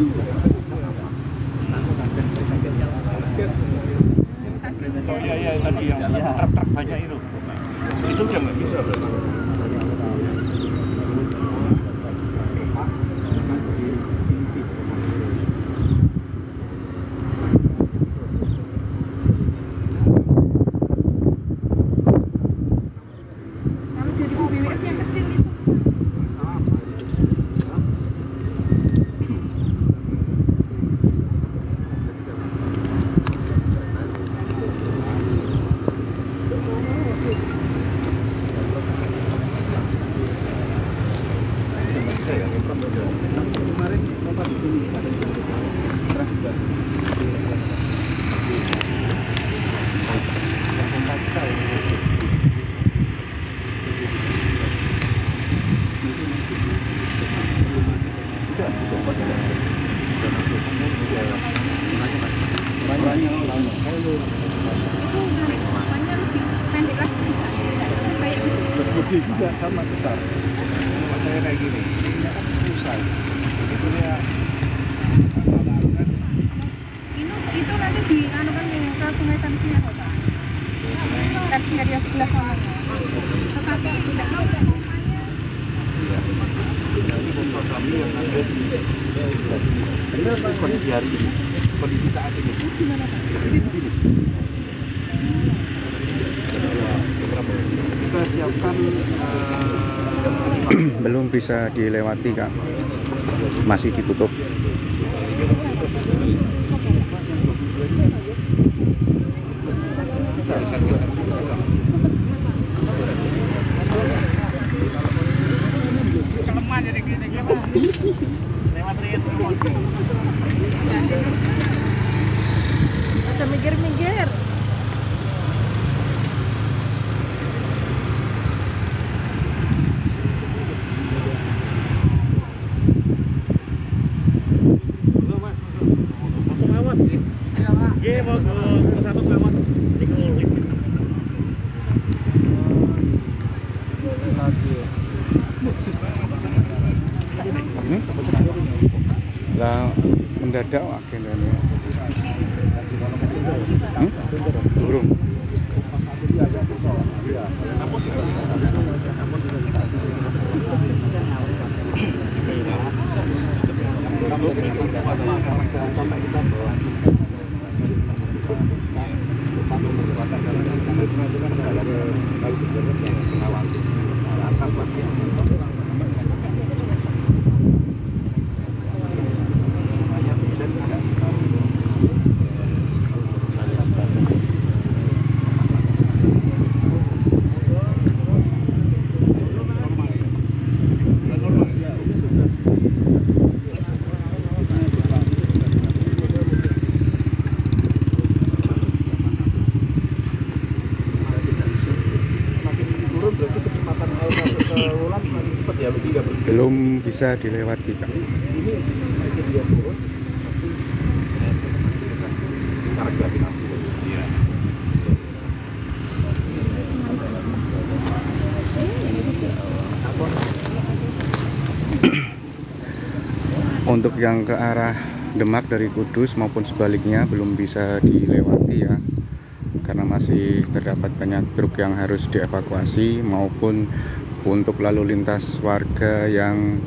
Oh iya iya tadi yang truk-truk banyak itu udah nggak bisa berarti. Juga sama besar. Saya kayak gini. Ini kan susah. Itu ya. Itu nanti di anu kan ke Sungai Tansia kota. Kan dari sebelah sana. Tetapi tidak tahu rumahnya. Iya. Ini kontrol kami yang ada di kondisi hari ini. Kondisi saat ini. Gimana Pak? Kita siapkan belum bisa dilewati Kak, masih ditutup. Bisa minggir-minggir. Lah mendadak agendanya. Burung. Belum bisa dilewati Kak. Untuk yang ke arah Demak dari Kudus maupun sebaliknya belum bisa dilewati ya, karena masih terdapat banyak truk yang harus dievakuasi, maupun untuk lalu lintas warga yang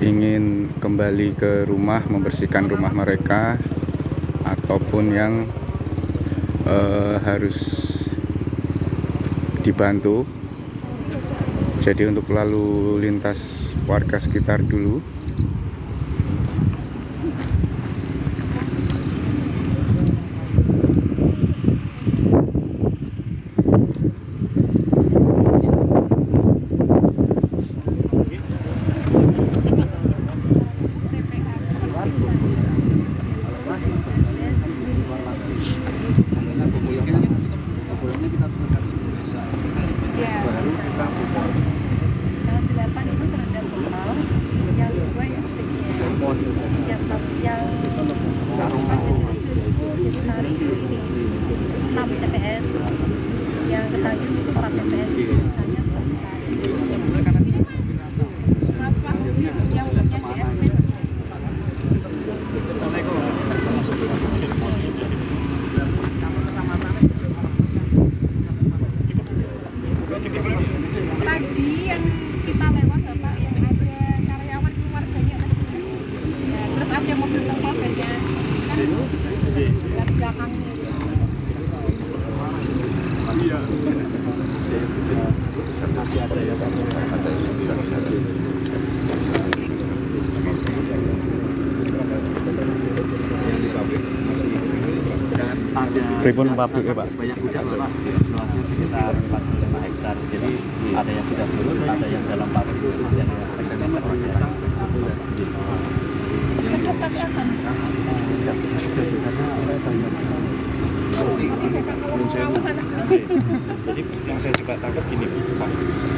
ingin kembali ke rumah, membersihkan rumah mereka, ataupun yang harus dibantu. Jadi untuk lalu lintas warga sekitar dulu. Yang 8 itu terendam total, yang 2 ya belakang masih ada ya Pak, ada yang bilang tadi. Yang di pabrik masih ada Pripun pabrik ya Pak? banyak gudang Pak, luasnya sekitar 45 hektar. Jadi ada yang sudah surut, ada yang dalam pabrik, masih ada yang eksperimen terus. itu pakai apa? Jadi yang saya juga tangkap gini Pak,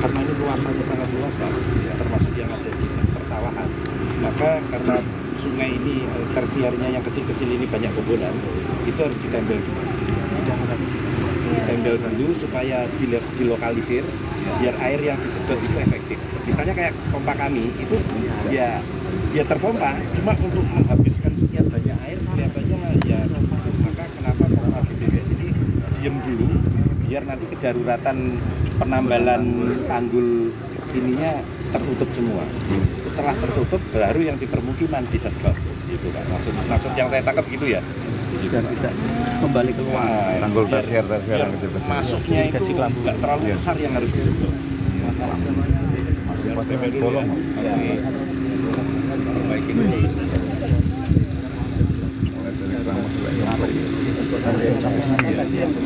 karena ini luasannya sangat luas Pak, termasuk yang ada di persawahan, maka karena sungai ini tersiarnya yang kecil-kecil ini banyak kebonan, itu harus ditempel dulu. Ditempel dulu supaya dilokalisir, biar air yang disedot itu efektif. Misalnya kayak pompa kami itu ya terpompa, cuma untuk menghabiskan sekian banyak air kelihatannya ya, maka kenapa pompa BBWS ini diem dulu, biar nanti kedaruratan penambalan tanggul ininya tertutup semua. Setelah tertutup baru yang di permukiman disedot, gitu Pak. Maksud yang saya tangkap gitu ya. Dan tidak kembali ke Tanggul tersier masuknya itu nggak terlalu besar yang harus disedot. Bolong. Perbaiki dulu.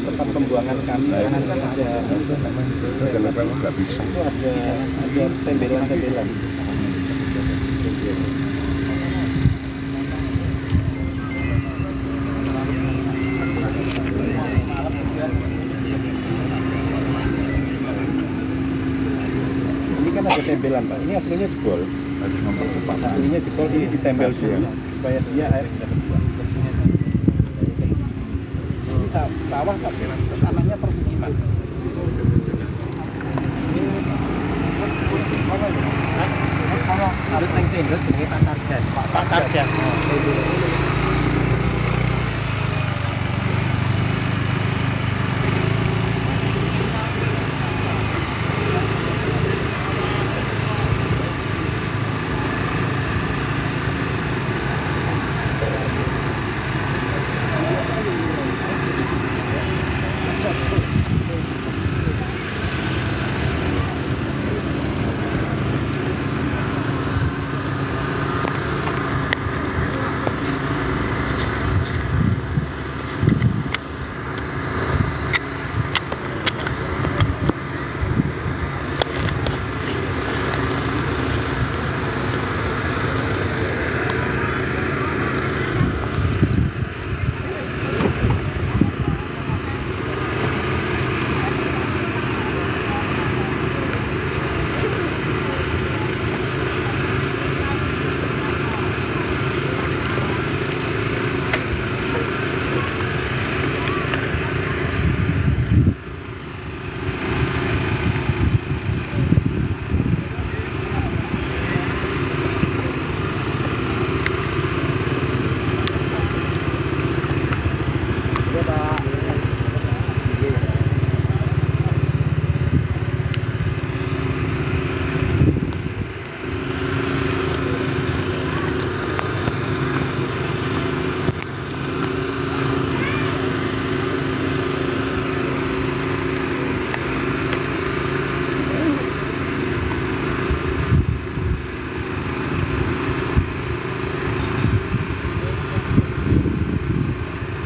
Tempat pembuangan kami nggak bisa. Ada tembelan. Ini kan ada tembelan Pak. Ini aslinya jebol. Aslinya jebol, ini ditempel dulu supaya dia air bisa terbuang. Ini sawah Pak, kesananya permukiman. Kalau ada tank tenda jenis Pak Tarjan.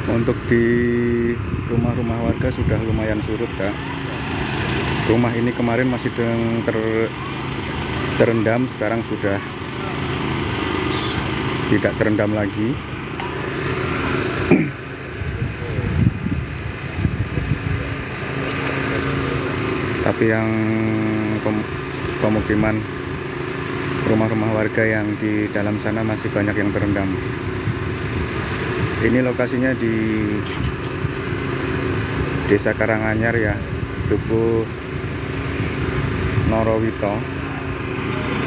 Untuk di rumah-rumah warga sudah lumayan surut Kak. Rumah ini kemarin masih terendam, sekarang sudah tidak terendam lagi. Tapi yang pemukiman rumah-rumah warga yang di dalam sana masih banyak yang terendam. Ini lokasinya di Desa Karanganyar ya, Dukuh Norowito,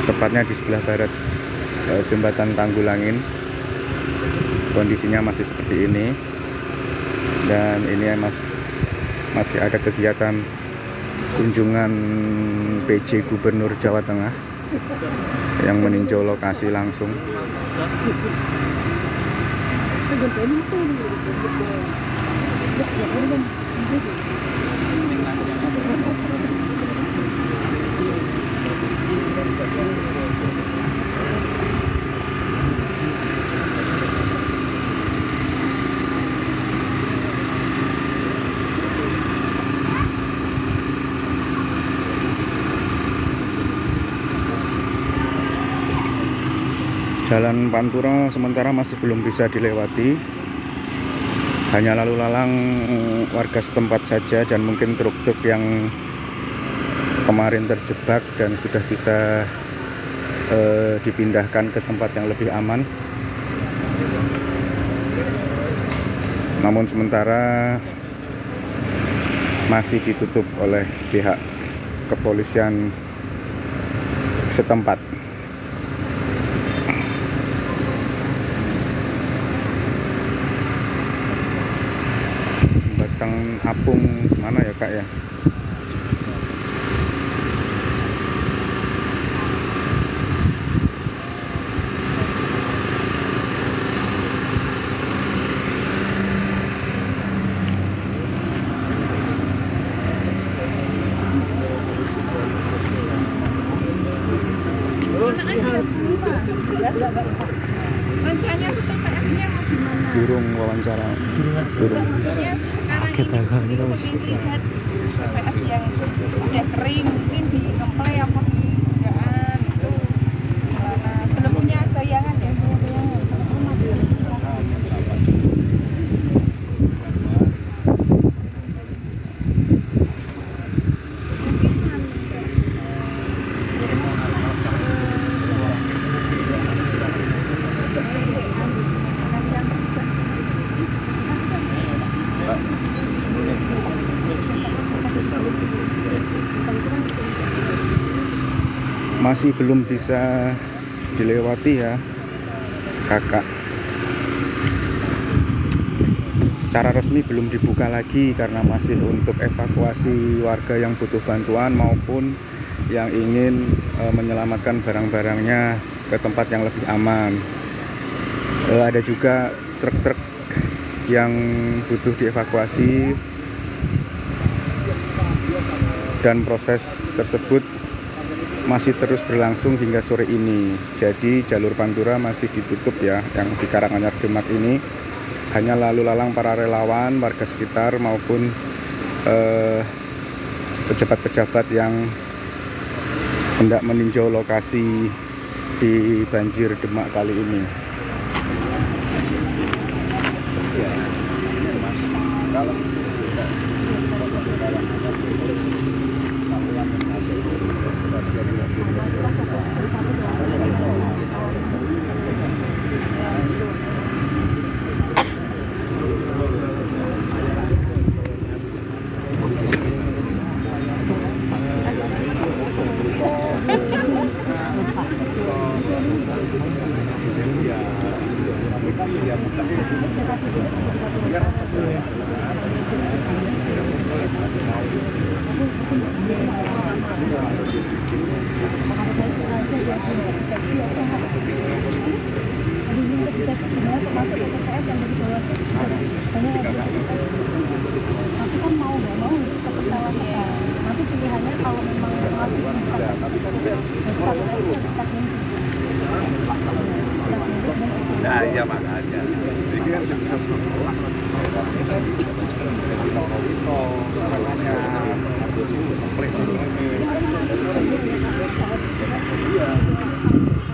tepatnya di sebelah barat jembatan Tanggulangin. Kondisinya masih seperti ini, dan ini masih ada kegiatan kunjungan PJ Gubernur Jawa Tengah yang meninjau lokasi langsung. Jalan Pantura sementara masih belum bisa dilewati, hanya lalu lalang warga setempat saja dan mungkin truk-truk yang kemarin terjebak dan sudah bisa dipindahkan ke tempat yang lebih aman. Namun sementara masih ditutup oleh pihak kepolisian setempat. Batang Apung mana ya Kak ya? Rencana itu TPS-nya mau gimana? Burung wawancara. Burung. Sekarang ini lihat TPS yang udah kering mungkin di Ngemplay apa di Gudaan itu gimana? Belum punya bayangan ya? Masih belum bisa dilewati ya Kakak. Secara resmi belum dibuka lagi karena masih untuk evakuasi warga yang butuh bantuan maupun yang ingin menyelamatkan barang-barangnya ke tempat yang lebih aman. Ada juga truk-truk yang butuh dievakuasi dan proses tersebut masih terus berlangsung hingga sore ini. Jadi jalur Pantura masih ditutup ya, yang di Karanganyar Demak ini hanya lalu lalang para relawan, warga sekitar maupun pejabat-pejabat yang hendak meninjau lokasi di banjir Demak kali ini. Nah, iya makanya.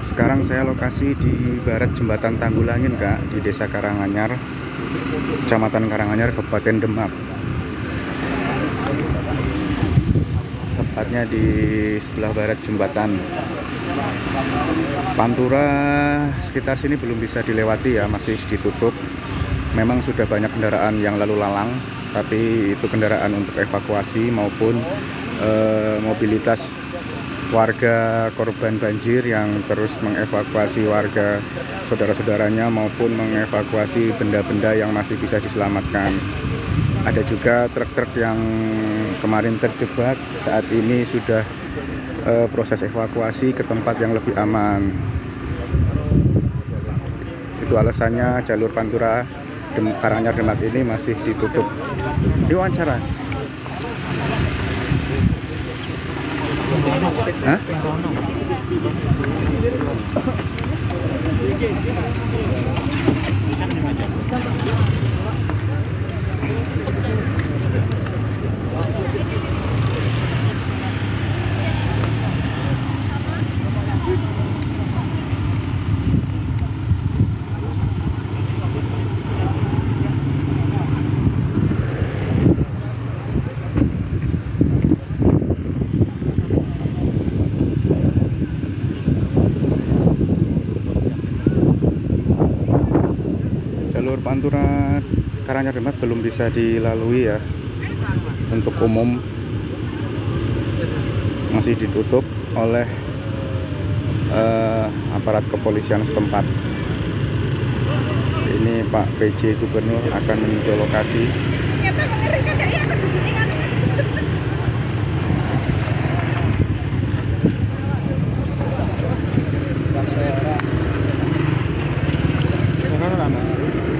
Sekarang saya lokasi di barat jembatan Tanggulangin Kak, di Desa Karanganyar, Kecamatan Karanganyar, Kabupaten Demak. Tepatnya di sebelah barat jembatan. Pantura sekitar sini belum bisa dilewati ya, masih ditutup. Memang sudah banyak kendaraan yang lalu lalang, tapi itu kendaraan untuk evakuasi maupun mobilitas warga korban banjir yang terus mengevakuasi warga saudara-saudaranya maupun mengevakuasi benda-benda yang masih bisa diselamatkan. Ada juga truk-truk yang kemarin terjebak, saat ini sudah proses evakuasi ke tempat yang lebih aman. Itu alasannya jalur Pantura Karanganyar Demak ini masih ditutup. Diwawancara. Hah? Jalur Pantura Karanganyar Demak belum bisa dilalui ya, untuk umum masih ditutup oleh aparat kepolisian setempat. Ini Pak PJ Gubernur akan meninjau lokasi.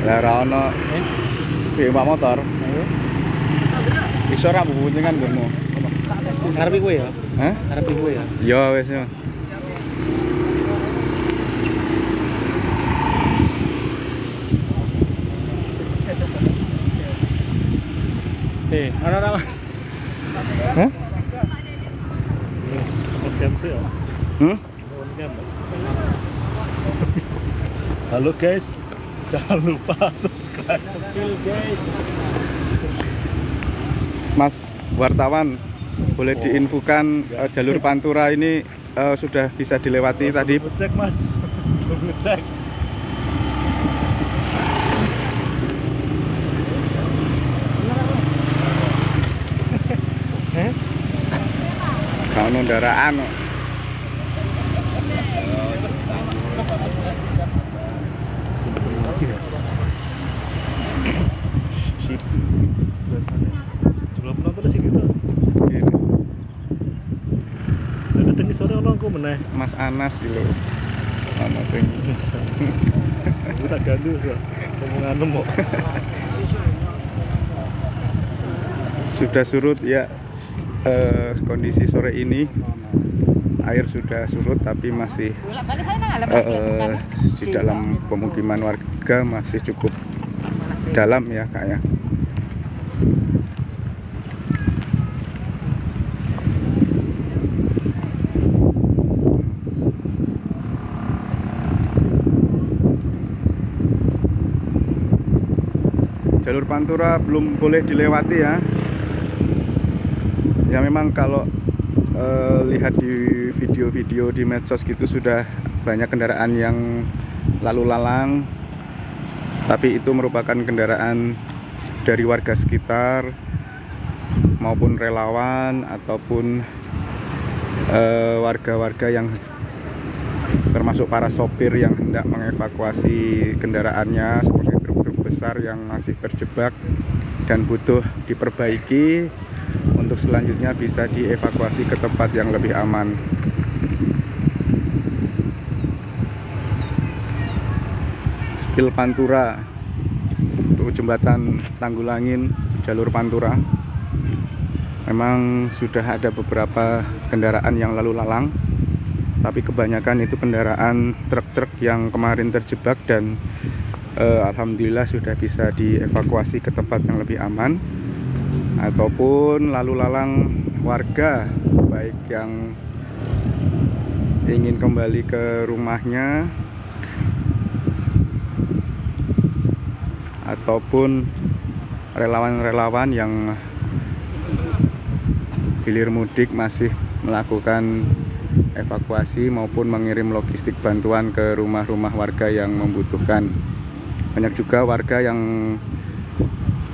Lah ora ono piye Pak motor. Iso ra bubuntingan nggonmu. Ngarepe kowe ya? Hah? Ngarepe kowe ya? Ya wis ya. Ana Mas. Hah? Jam sih ya. Halo guys, jangan lupa subscribe. Guys. Mas wartawan, boleh diinfokan jalur Pantura ini sudah bisa dilewati tadi? Ngecek Mas, belum ngecek. Kalau kendaraan Jumlah penonton sih gitu. Kadang sore ono aku meneh. Mas Anas dulu. Ono sing Aku tak gandu ya. Omongan kok. sudah surut ya. Kondisi sore ini air sudah surut, tapi masih di dalam pemukiman warga masih cukup dalam ya kayaknya. Jalur Pantura belum boleh dilewati ya. Ya memang kalau lihat di video-video di medsos gitu sudah banyak kendaraan yang lalu lalang, tapi itu merupakan kendaraan dari warga sekitar maupun relawan ataupun warga-warga yang termasuk para sopir yang hendak mengevakuasi kendaraannya, seperti truk-truk besar yang masih terjebak dan butuh diperbaiki untuk selanjutnya bisa dievakuasi ke tempat yang lebih aman. Spil Pantura untuk jembatan Tanggulangin jalur Pantura, memang sudah ada beberapa kendaraan yang lalu lalang, tapi kebanyakan itu kendaraan truk-truk yang kemarin terjebak dan alhamdulillah sudah bisa dievakuasi ke tempat yang lebih aman, ataupun lalu lalang warga baik yang ingin kembali ke rumahnya ataupun relawan-relawan yang hilir mudik masih melakukan evakuasi maupun mengirim logistik bantuan ke rumah-rumah warga yang membutuhkan. Banyak juga warga yang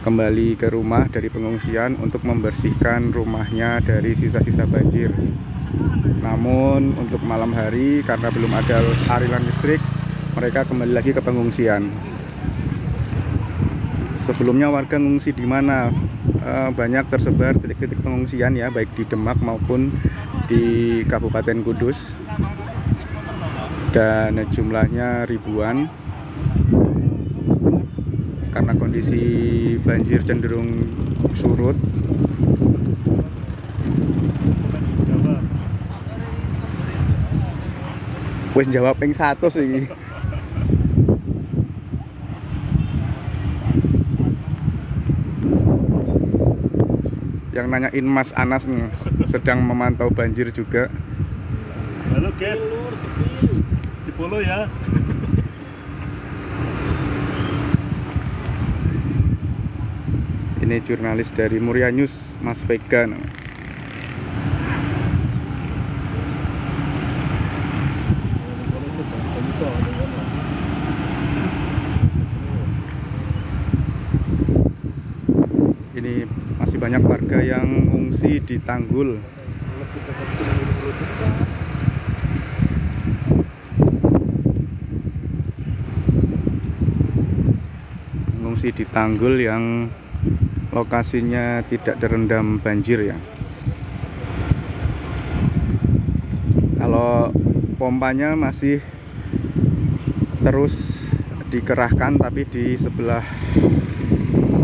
kembali ke rumah dari pengungsian untuk membersihkan rumahnya dari sisa-sisa banjir. Namun untuk malam hari karena belum ada aliran listrik, mereka kembali lagi ke pengungsian. Sebelumnya warga mengungsi di mana? Banyak tersebar titik-titik pengungsian ya, baik di Demak maupun di Kabupaten Kudus, dan jumlahnya ribuan. karena kondisi banjir cenderung surut. Wes jawab ping 100 iki. Yang nanyain Mas Anas nih, sedang memantau banjir juga. Halo guys, di follow ya. Ini jurnalis dari Muria News, Mas Vega namanya. Ini masih banyak warga yang mengungsi di Tanggul. Mengungsi di Tanggul yang lokasinya tidak terendam banjir ya. Kalau pompanya masih terus dikerahkan, tapi di sebelah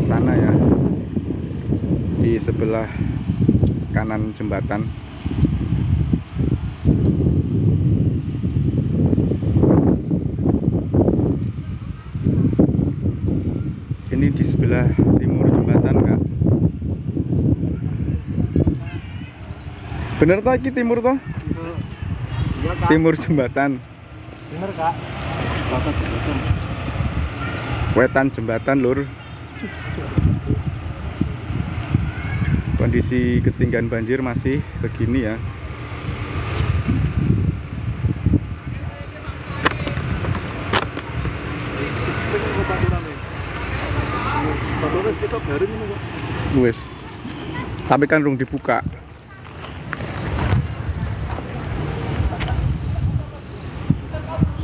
sana ya, di sebelah kanan jembatan. Ini di sebelah timur jembatan, Kak. Bener toh iki timur toh? Iya Kak. Timur jembatan. Bener Kak. Batas jembatan. Wetan jembatan, Lur. Kondisi ketinggian banjir masih segini ya. Wes. Tapi kan rung dibuka.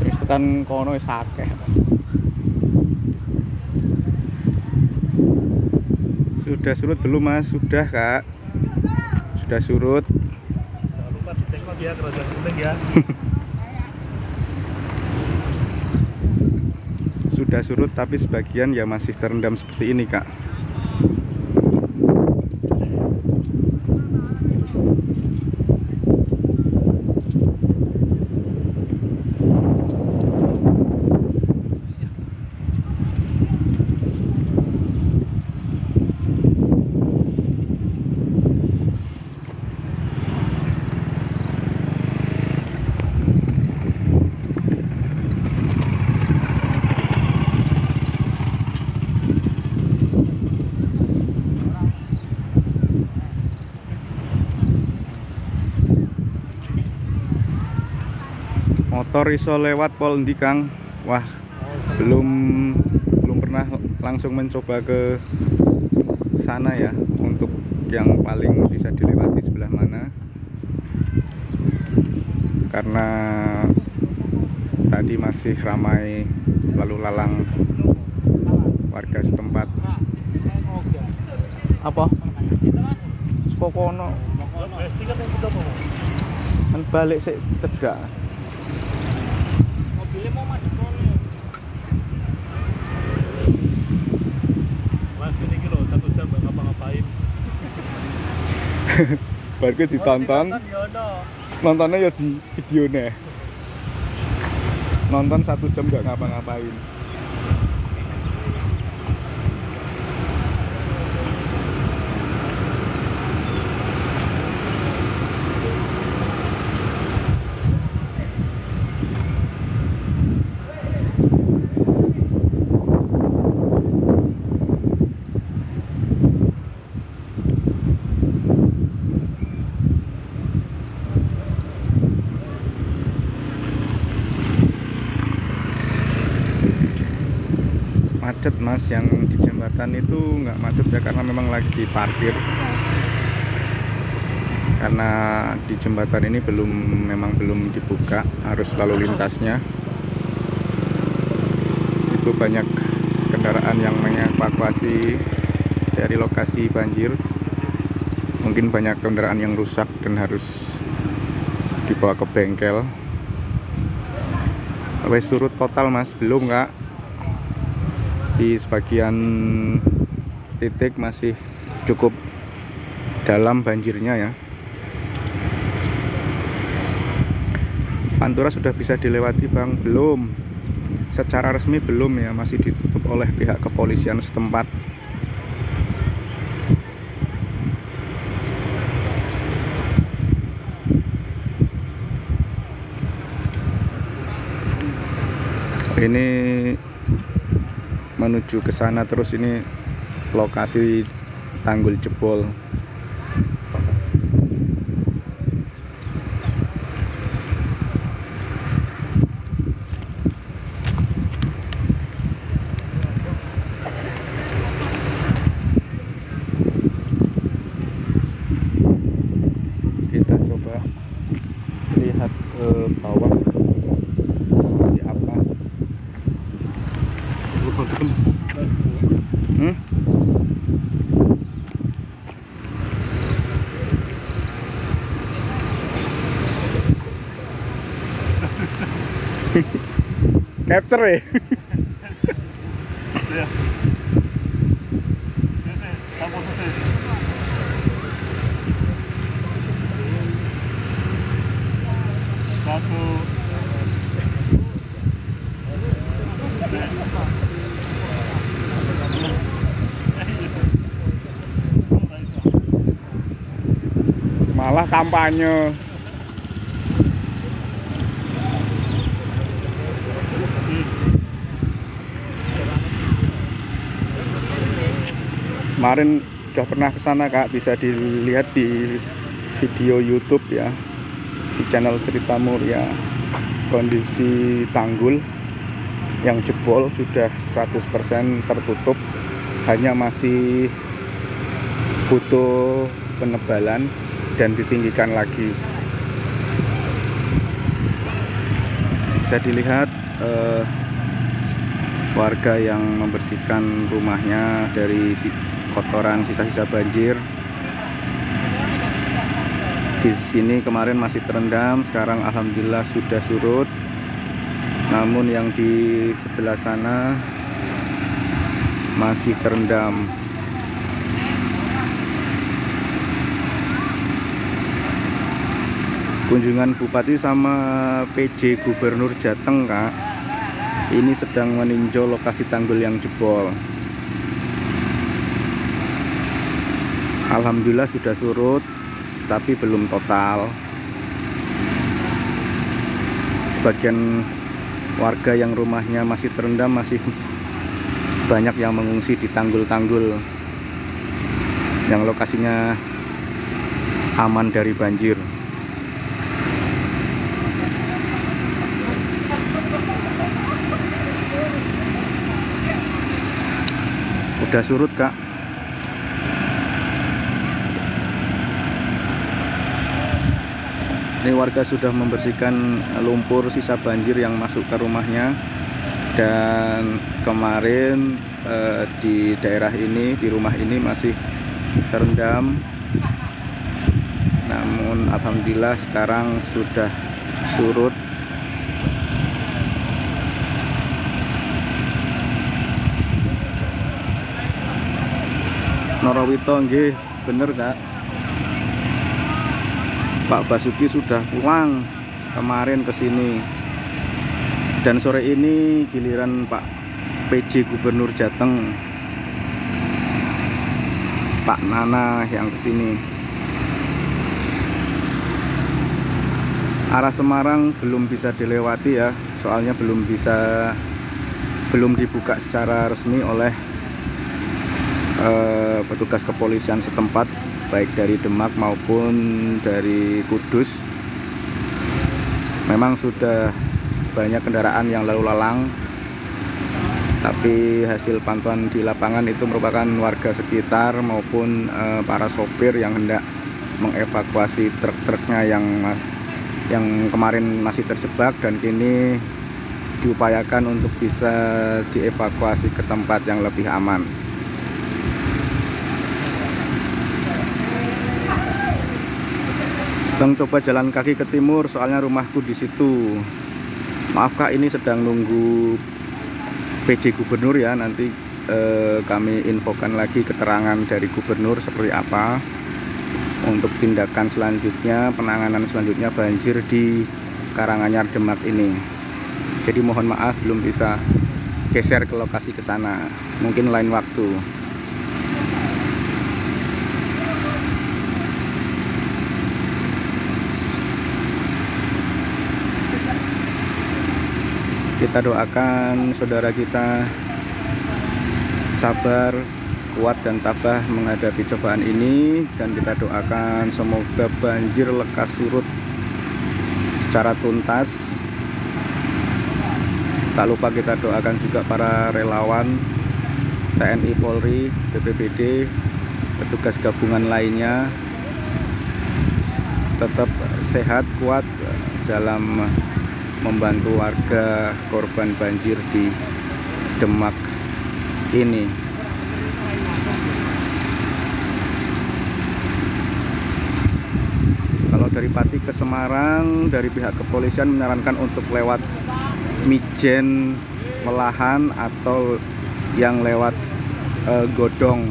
Wis tekan kono wis akeh. Sudah surut belum, Mas? Sudah, Kak. Sudah surut. Jangan lupa dicek lagi ya Kerajaan Kuning ya. Sudah surut tapi sebagian ya masih terendam seperti ini, Kak. Motor iso lewat pol ndi, Kang? Wah, belum pernah langsung mencoba ke sana ya, untuk yang paling bisa dilewati sebelah mana. Karena tadi masih ramai lalu lalang warga setempat. Apa? Spokono. Kan balik sik tedak. Wah, ini kilo 1 jam nggak ngapa-ngapain. Baru ditonton, nontonnya ya di videonya. Nonton 1 jam nggak ngapa-ngapain. Macet, Mas. Yang di jembatan itu nggak macet ya, karena memang lagi diparkir. Karena di jembatan ini memang belum dibuka arus lalu lintasnya. Itu banyak kendaraan yang mengevakuasi dari lokasi banjir. Mungkin banyak kendaraan yang rusak dan harus dibawa ke bengkel. Wes surut total, Mas? Belum, Kak? Di sebagian titik masih cukup dalam banjirnya ya. Pantura sudah bisa dilewati Bang? Belum. Secara resmi belum ya, masih ditutup oleh pihak kepolisian setempat. Ini menuju ke sana terus, ini lokasi tanggul jebol. Kita coba lihat ke bawah seperti apa. Capture ya. Satu. Malah kampanye. Kemarin sudah pernah ke sana Kak, bisa dilihat di video YouTube ya, di channel Cerita Muria. Kondisi tanggul yang jebol sudah 100% tertutup, hanya masih butuh penebalan dan ditinggikan lagi. Bisa dilihat warga yang membersihkan rumahnya dari kotoran sisa-sisa banjir. Di sini kemarin masih terendam, sekarang alhamdulillah sudah surut. Namun yang di sebelah sana masih terendam. Kunjungan Bupati sama PJ Gubernur Jateng Kak, ini sedang meninjau lokasi tanggul yang jebol. Alhamdulillah sudah surut, tapi belum total. Sebagian warga yang rumahnya masih terendam masih banyak yang mengungsi di tanggul-tanggul yang lokasinya aman dari banjir. Udah surut Kak. Ini warga sudah membersihkan lumpur sisa banjir yang masuk ke rumahnya. Dan kemarin di daerah ini, di rumah ini masih terendam. Namun alhamdulillah sekarang sudah surut. Norowito nggih, bener Kak. Pak Basuki sudah pulang kemarin ke sini. Dan sore ini giliran Pak PJ Gubernur Jateng, Pak Nana yang ke sini. Arah Semarang belum bisa dilewati ya, soalnya belum dibuka secara resmi oleh petugas kepolisian setempat, baik dari Demak maupun dari Kudus. Memang sudah banyak kendaraan yang lalu lalang, tapi hasil pantauan di lapangan itu merupakan warga sekitar maupun para sopir yang hendak mengevakuasi truk-truknya yang kemarin masih terjebak dan kini diupayakan untuk bisa dievakuasi ke tempat yang lebih aman. Bang coba jalan kaki ke timur, soalnya rumahku di situ. Maaf Kak, ini sedang nunggu PJ Gubernur ya, nanti kami infokan lagi keterangan dari gubernur seperti apa untuk tindakan selanjutnya, penanganan selanjutnya banjir di Karanganyar Demak ini. Jadi mohon maaf belum bisa geser ke lokasi ke sana, mungkin lain waktu. Kita doakan saudara kita sabar, kuat dan tabah menghadapi cobaan ini, dan kita doakan semoga banjir lekas surut secara tuntas. Tak lupa kita doakan juga para relawan TNI, Polri, BPBD, petugas gabungan lainnya tetap sehat, kuat dalam membantu warga korban banjir di Demak ini. Kalau dari Pati ke Semarang, dari pihak kepolisian menyarankan untuk lewat Mijen Melahan atau yang lewat Godong,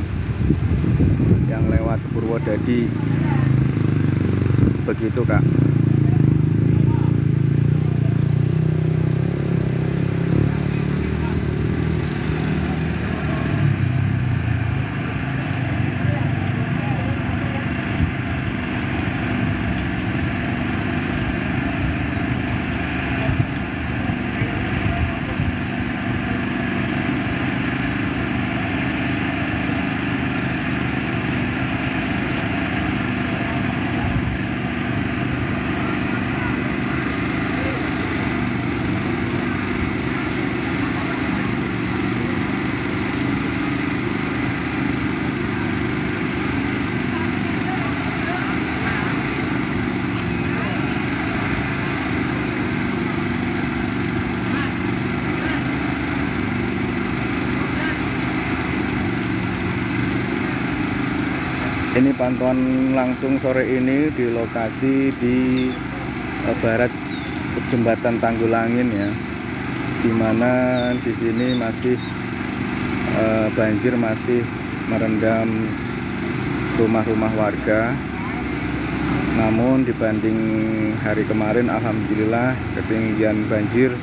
yang lewat Purwodadi, begitu Kak. Ini pantauan langsung sore ini di lokasi di barat jembatan Tanggulangin ya, dimana di sini masih banjir masih merendam rumah-rumah warga. Namun dibanding hari kemarin, alhamdulillah ketinggian banjir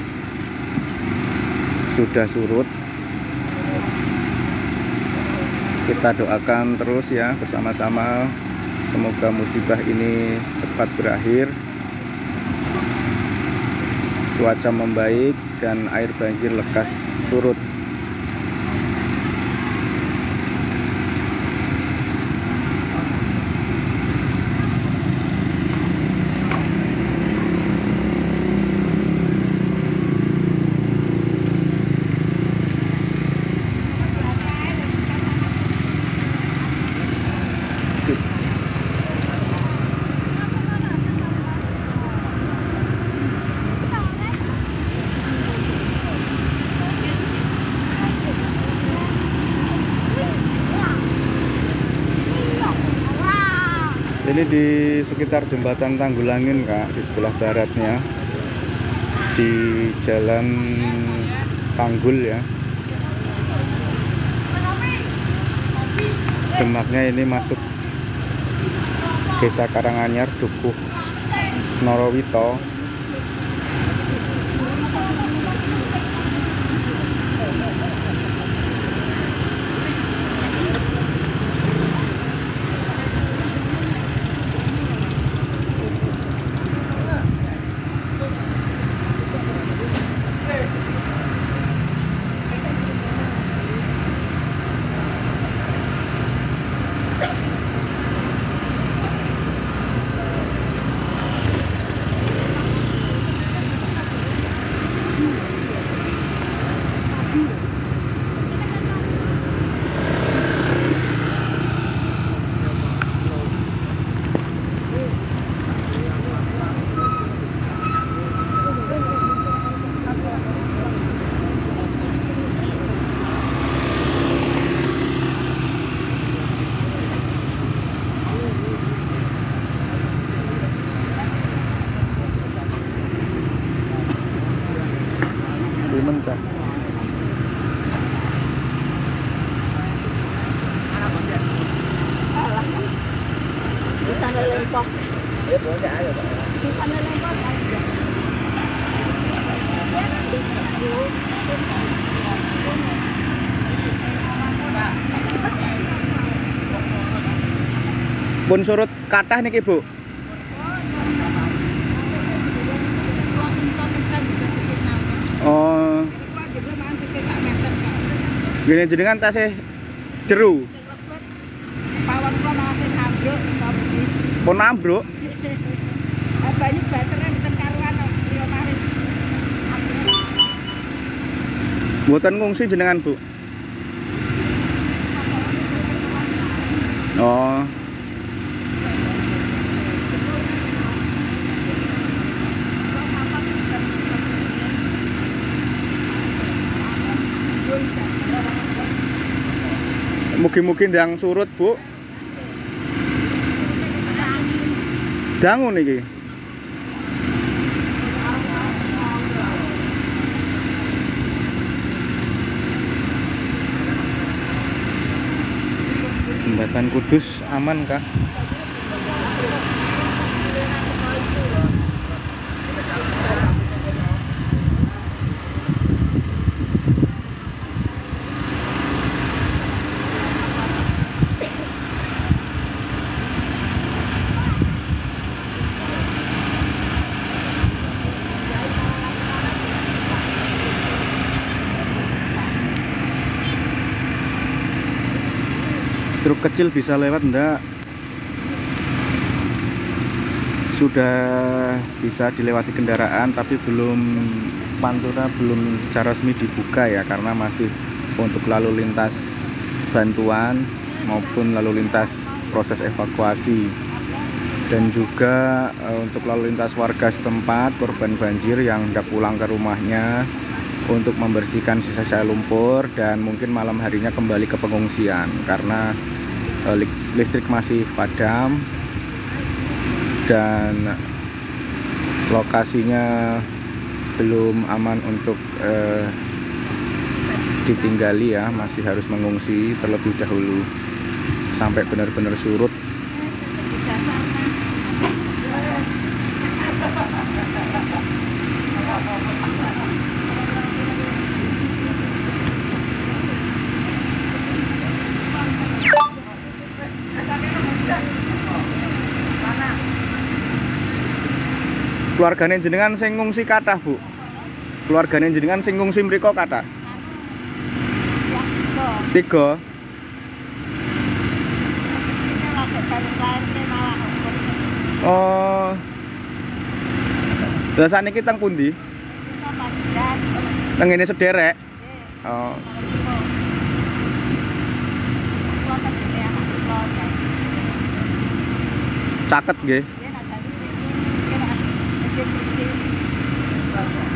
sudah surut. Kita doakan terus ya bersama-sama, semoga musibah ini cepat berakhir, cuaca membaik dan air banjir lekas surut. Ini di sekitar jembatan Tanggulangin Kak, di sebelah baratnya, di jalan Tanggul ya. Demaknya ini masuk Desa Karanganyar, Dukuh Norowito. Di sana lempar aja. Pun surut kathah niki, Bu. Oh, gini jenengan tasih jeru. Pawon kula masih sambruk Pun ambruk. banyak baterai mboten karuan yo maris. Mboten ngungsi jenengan, Bu. Oh. Mugi-mugi ndang surut, Bu. Dangu niki. Jembatan Kudus aman kah? Truk kecil bisa lewat enggak? Sudah bisa dilewati kendaraan tapi Pantura belum secara resmi dibuka ya, karena masih untuk lalu lintas bantuan maupun lalu lintas proses evakuasi, dan juga untuk lalu lintas warga setempat korban banjir yang hendak pulang ke rumahnya untuk membersihkan sisa-sisa lumpur dan mungkin malam harinya kembali ke pengungsian karena listrik masih padam dan lokasinya belum aman untuk ditinggali ya, masih harus mengungsi terlebih dahulu sampai benar-benar surut. Keluargane jenengan sing ngungsi kathah, Bu? Keluargane jenengan sing ngungsi mriko kathah? 3. Oh. Lah saniki teng pundi? Teng ngene sederek. Oh. Caket nggih.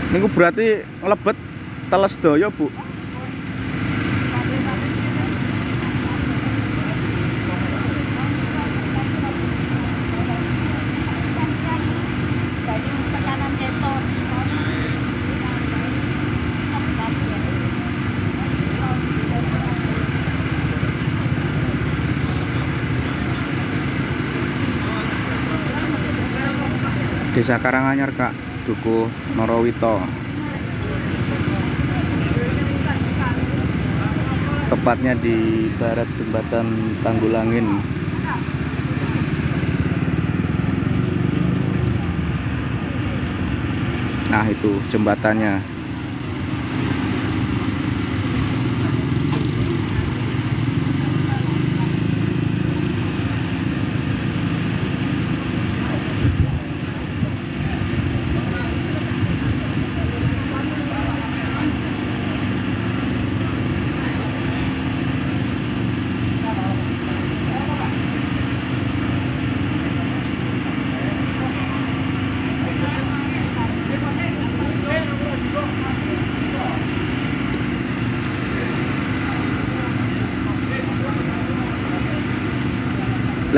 Niku berarti nglebet teles daya, Bu. Desa Karanganyar, Kak, Dukuh Norowito. Tepatnya di barat jembatan Tanggulangin. Nah, itu jembatannya.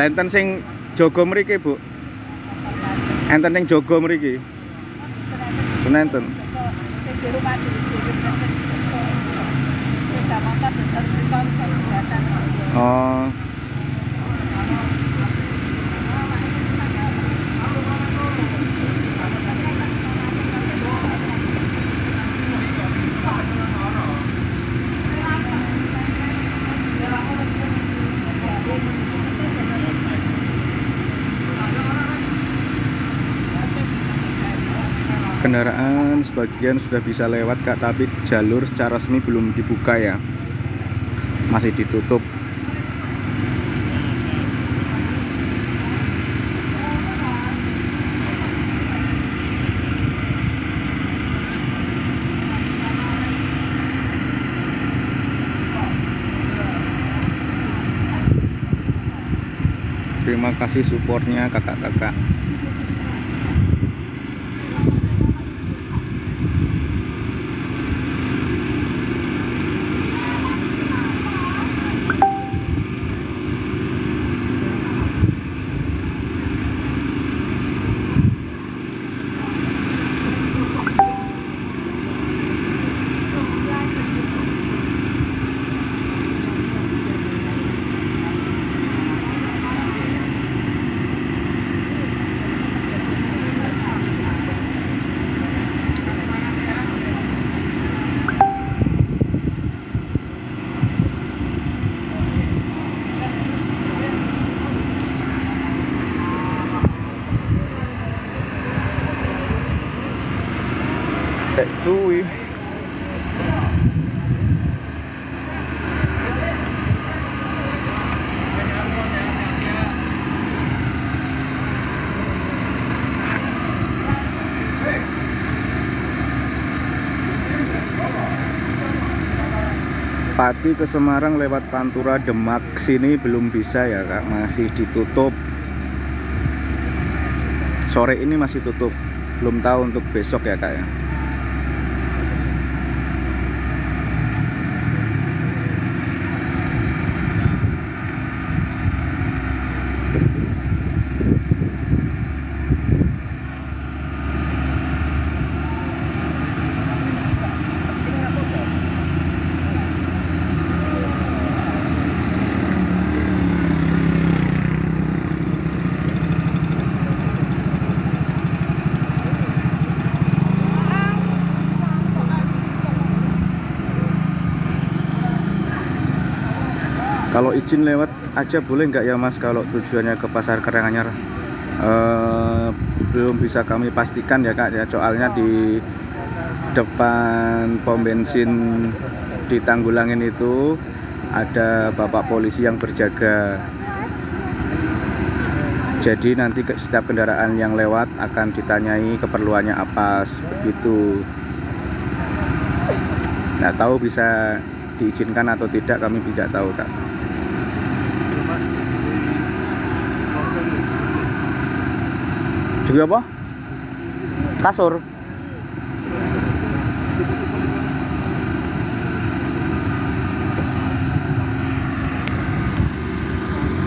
Enten sing jaga mriki, Bu. Enten sing jaga mriki. Enten. Oh. kendaraan sebagian sudah bisa lewat Kak, tapi jalur secara resmi belum dibuka ya, masih ditutup. Terima kasih supportnya kakak-kakak. Suwi. Pati ke Semarang lewat Pantura Demak sini belum bisa ya Kak, masih ditutup. Sore ini masih tutup, belum tahu untuk besok ya Kak ya. Kalau izin lewat aja boleh nggak ya Mas, kalau tujuannya ke Pasar Karanganyar? Belum bisa kami pastikan ya Kak ya, soalnya di depan pom bensin di Tanggulangin itu ada bapak polisi yang berjaga. Jadi nanti setiap kendaraan yang lewat akan ditanyai keperluannya apa, begitu. Nggak tahu bisa diizinkan atau tidak, kami tidak tahu Kak. Juga apa? Kasur.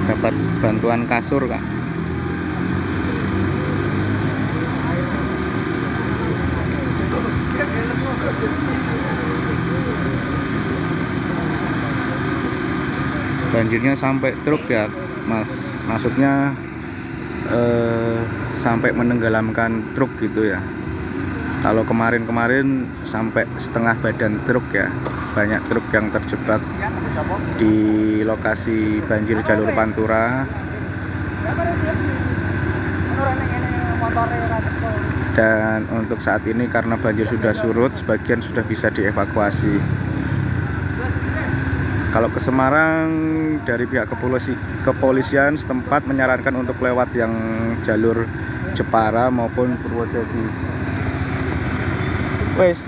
Dapat bantuan kasur Kak. Banjirnya sampai truk ya Mas, maksudnya sampai menenggelamkan truk gitu ya. Kalau kemarin-kemarin sampai setengah badan truk ya, banyak truk yang terjebak di lokasi banjir jalur Pantura. Dan untuk saat ini karena banjir sudah surut, sebagian sudah bisa dievakuasi. Kalau ke Semarang dari pihak kepolisian setempat menyarankan untuk lewat yang jalur Jepara maupun Purwodadi. Wes.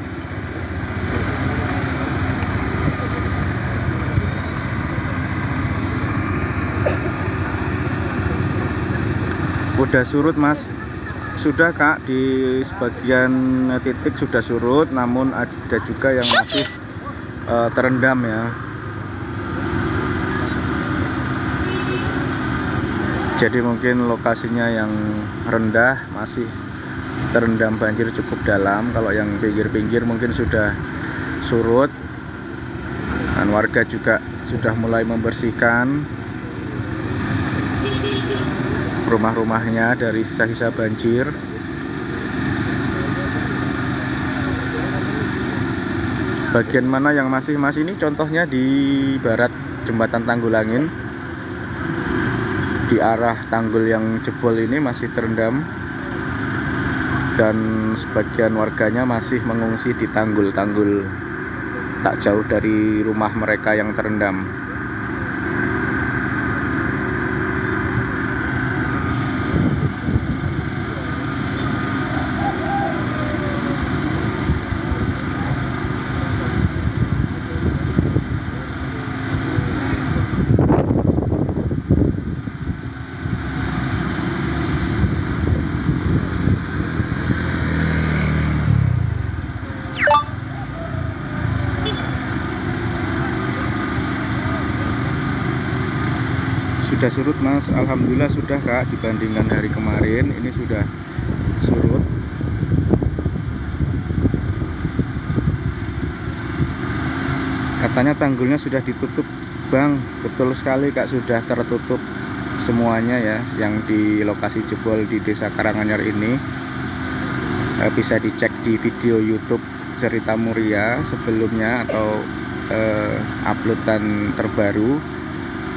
Udah surut Mas. Sudah Kak, di sebagian titik sudah surut, namun ada juga yang masih terendam ya. Jadi mungkin lokasinya yang rendah masih terendam banjir cukup dalam. Kalau yang pinggir-pinggir mungkin sudah surut. Dan warga juga sudah mulai membersihkan rumah-rumahnya dari sisa-sisa banjir. Bagian mana yang masih ini contohnya di barat jembatan Tanggulangin. Di arah tanggul yang jebol ini masih terendam. dan sebagian warganya masih mengungsi di tanggul-tanggul tak jauh dari rumah mereka yang terendam. Sudah surut Mas, alhamdulillah sudah Kak, dibandingkan hari kemarin ini sudah surut. Katanya tanggulnya sudah ditutup Bang, betul sekali Kak, sudah tertutup semuanya ya, yang di lokasi jebol di Desa Karanganyar ini. Bisa dicek di video YouTube Cerita Muria sebelumnya atau uploadan terbaru.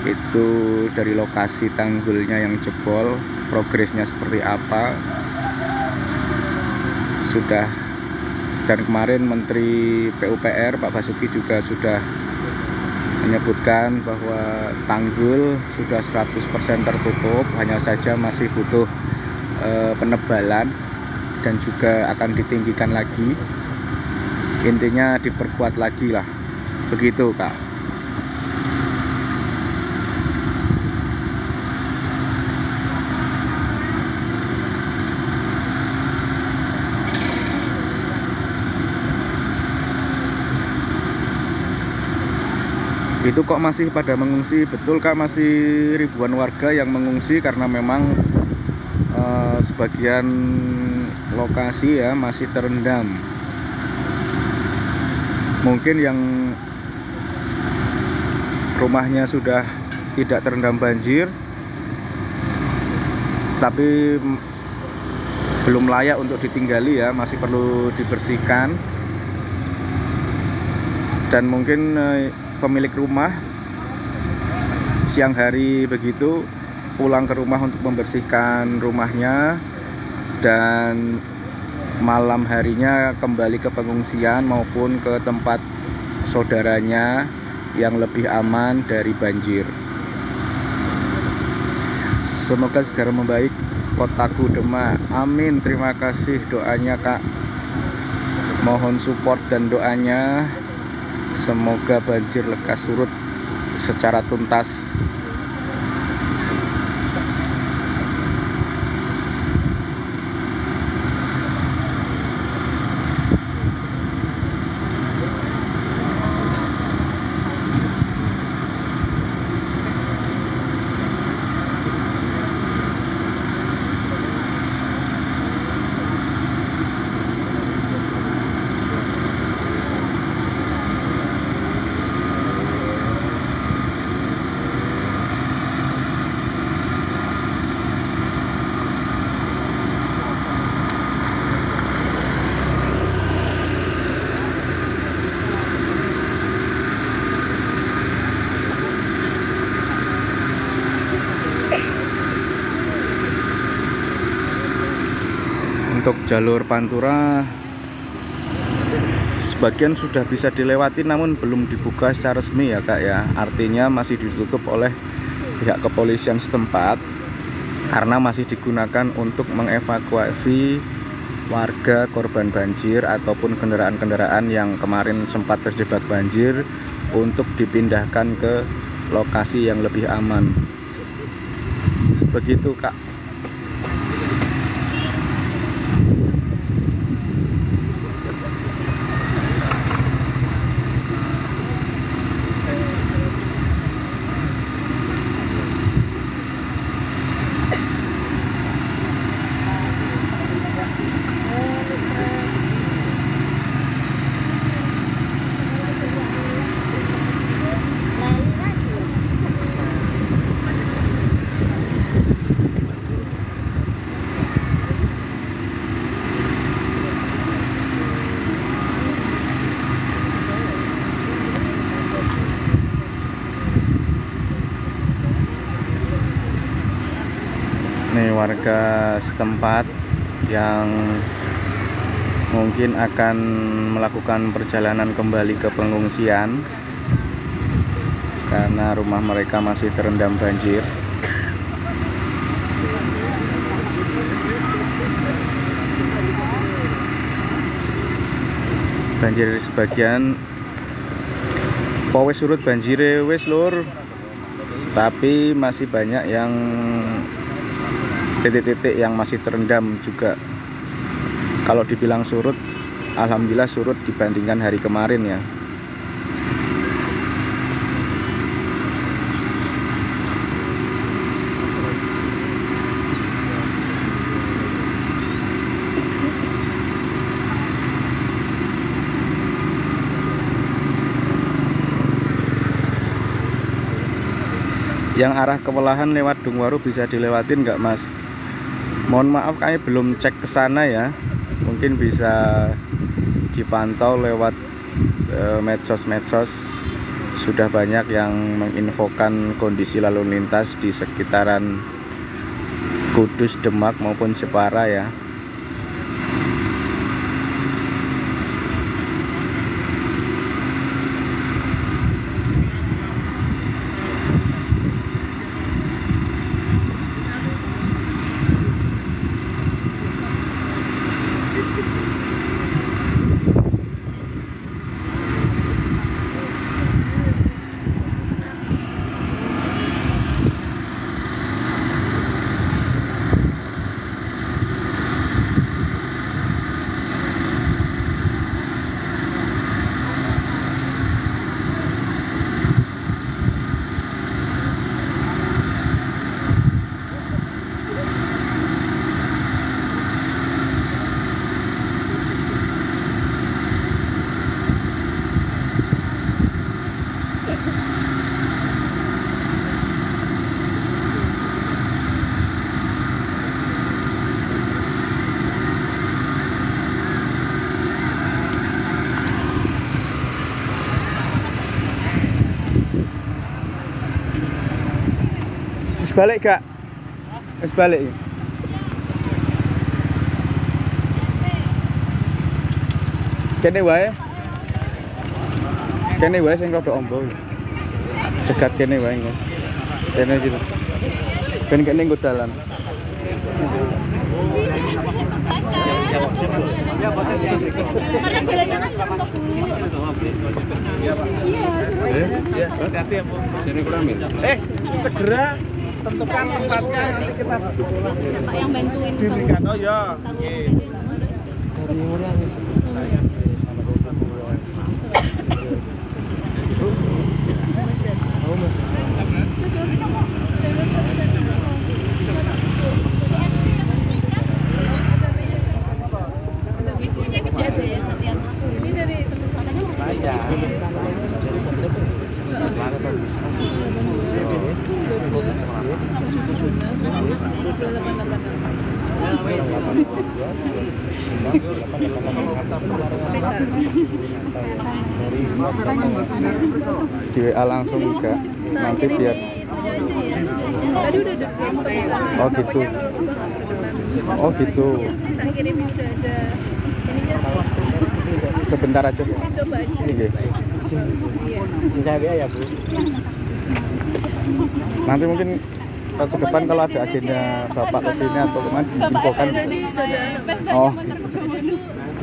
Itu dari lokasi tanggulnya yang jebol, progresnya seperti apa sudah. Dan kemarin Menteri PUPR Pak Basuki juga sudah menyebutkan bahwa tanggul sudah 100% tertutup, hanya saja masih butuh penebalan dan juga akan ditinggikan lagi, intinya diperkuat lagi lah, begitu Kak. Itu kok masih pada mengungsi, betul Kak, masih ribuan warga yang mengungsi karena memang sebagian lokasi ya masih terendam. Mungkin yang rumahnya sudah tidak terendam banjir tapi belum layak untuk ditinggali ya, masih perlu dibersihkan. Dan mungkin pemilik rumah siang hari begitu pulang ke rumah untuk membersihkan rumahnya, dan malam harinya kembali ke pengungsian maupun ke tempat saudaranya yang lebih aman dari banjir. Semoga segera membaik kotaku Demak, amin. Terima kasih doanya Kak, mohon support dan doanya. Semoga banjir lekas surut secara tuntas. Untuk jalur Pantura sebagian sudah bisa dilewati namun belum dibuka secara resmi ya Kak ya. Artinya masih ditutup oleh pihak kepolisian setempat karena masih digunakan untuk mengevakuasi warga korban banjir ataupun kendaraan-kendaraan yang kemarin sempat terjebak banjir untuk dipindahkan ke lokasi yang lebih aman. Begitu Kak. Nih warga setempat yang mungkin akan melakukan perjalanan kembali ke pengungsian karena rumah mereka masih terendam banjir. Banjir di sebagian wis surut banjire wis lur, tapi masih banyak yang titik-titik yang masih terendam juga. Kalau dibilang surut, alhamdulillah surut dibandingkan hari kemarin ya. Yang arah Kewelahan lewat Dungwaru bisa dilewatin nggak Mas? Mohon maaf kami belum cek ke sana ya. Mungkin bisa dipantau lewat medsos-medsos. Sudah banyak yang menginfokan kondisi lalu lintas di sekitaran Kudus, Demak maupun Jepara ya. Balik gak? Wis balik. Kene wae. Kene wae sing rada ombo. Cegat kene wae. Kene gitu. Ben kene nggo dalan. Hati-hati ya, Bu. Sini kuramin. Segera tentukan tempatnya, nanti kita Pak yang bantuin dirikan. Oh ya. ini dari Di WA langsung juga. Nanti biar. Tadi udah ketemu sama Oh gitu. Oh gitu. tak kirim udah ada ininya sih. Sebentar aja. Coba aja. Ini. Iya. Ya, Bu. Nanti mungkin ke depan kalau ada agenda Bapak ke sini atau kemana diinfokan. Tadi ada Oh.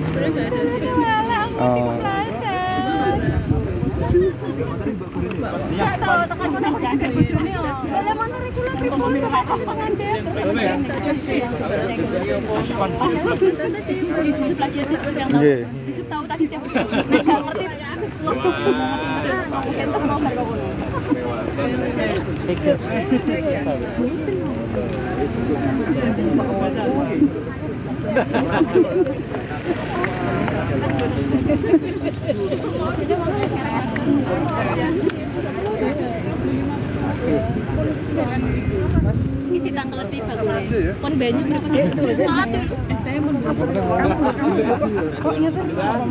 sebenarnya nggak ada. Oh. Nggih. Ini tanggal tiba pun banyak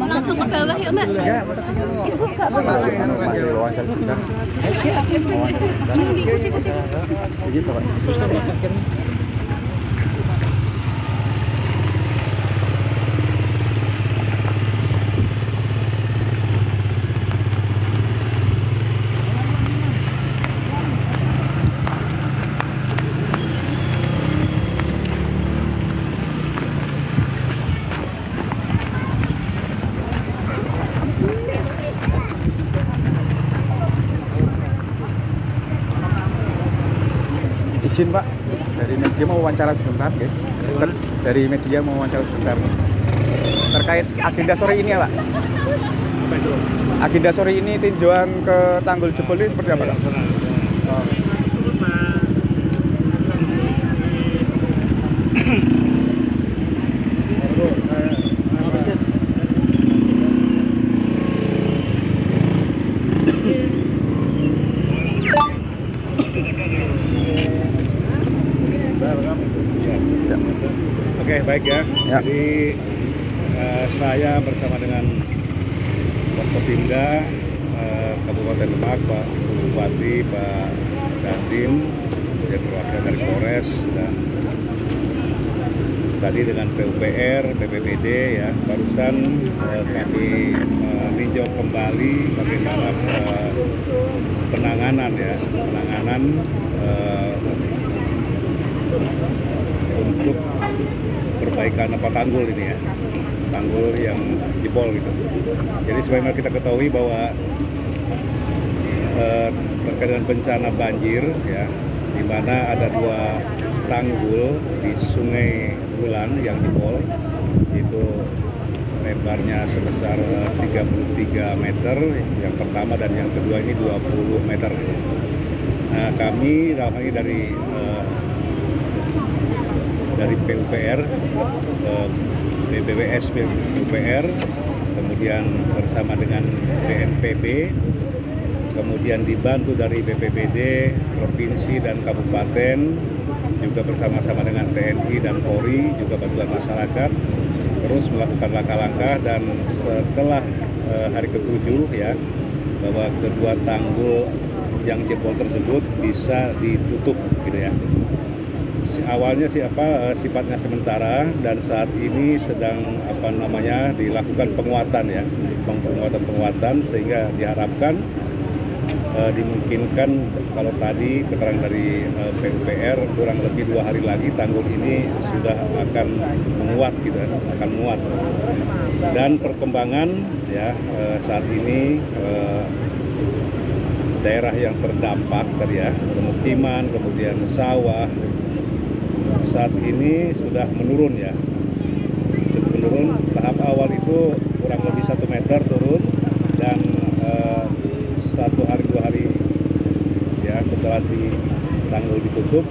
langsung ke bawah ya Mbak. Ibu Kak. Izin Pak, dari media mau wawancara sebentar ya. Dari media mau wawancara sebentar. Terkait agenda sore ini ya Pak. Apa itu? Agenda sore ini tinjauan ke tanggul jebol ini seperti apa Pak? Surut Pak. Oke, baik ya. Ya. Jadi saya bersama dengan Forkopimda Kabupaten Demak, Pak Bupati, Pak Dandim, kemudian perwakilan dari Polres, dan tadi dengan PUPR, BPBD ya, barusan kami meninjau kembali bagaimana penanganan untuk perbaikan tanggul ini ya, tanggul yang jebol gitu. Jadi sebagaimana kita ketahui bahwa terkait dengan bencana banjir ya, di mana ada 2 tanggul di Sungai Wulan yang jebol, itu lebarnya sebesar 33 meter yang pertama, dan yang kedua ini 20 meter. Nah, kami dalam hal ini dari PUPR, BPWS PUPR, kemudian bersama dengan BNPB, kemudian dibantu dari BPBD, Provinsi dan Kabupaten, juga bersama-sama dengan TNI dan Polri, juga bantuan masyarakat, terus melakukan langkah-langkah, dan setelah hari ke-7 ya, bahwa kedua tanggul yang jebol tersebut bisa ditutup gitu ya. Awalnya sifatnya sementara, dan saat ini sedang dilakukan penguatan ya, penguatan sehingga diharapkan dimungkinkan, kalau tadi keterangan dari PUPR, kurang lebih 2 hari lagi tanggul ini sudah akan menguat gitu, akan menguat. Dan perkembangan ya, saat ini daerah yang terdampak tadi ya, pemukiman, kemudian sawah, saat ini sudah menurun ya, menurun. Tahap awal itu kurang lebih 1 meter turun, dan 1 hari 2 hari ya setelah tanggul ditutup,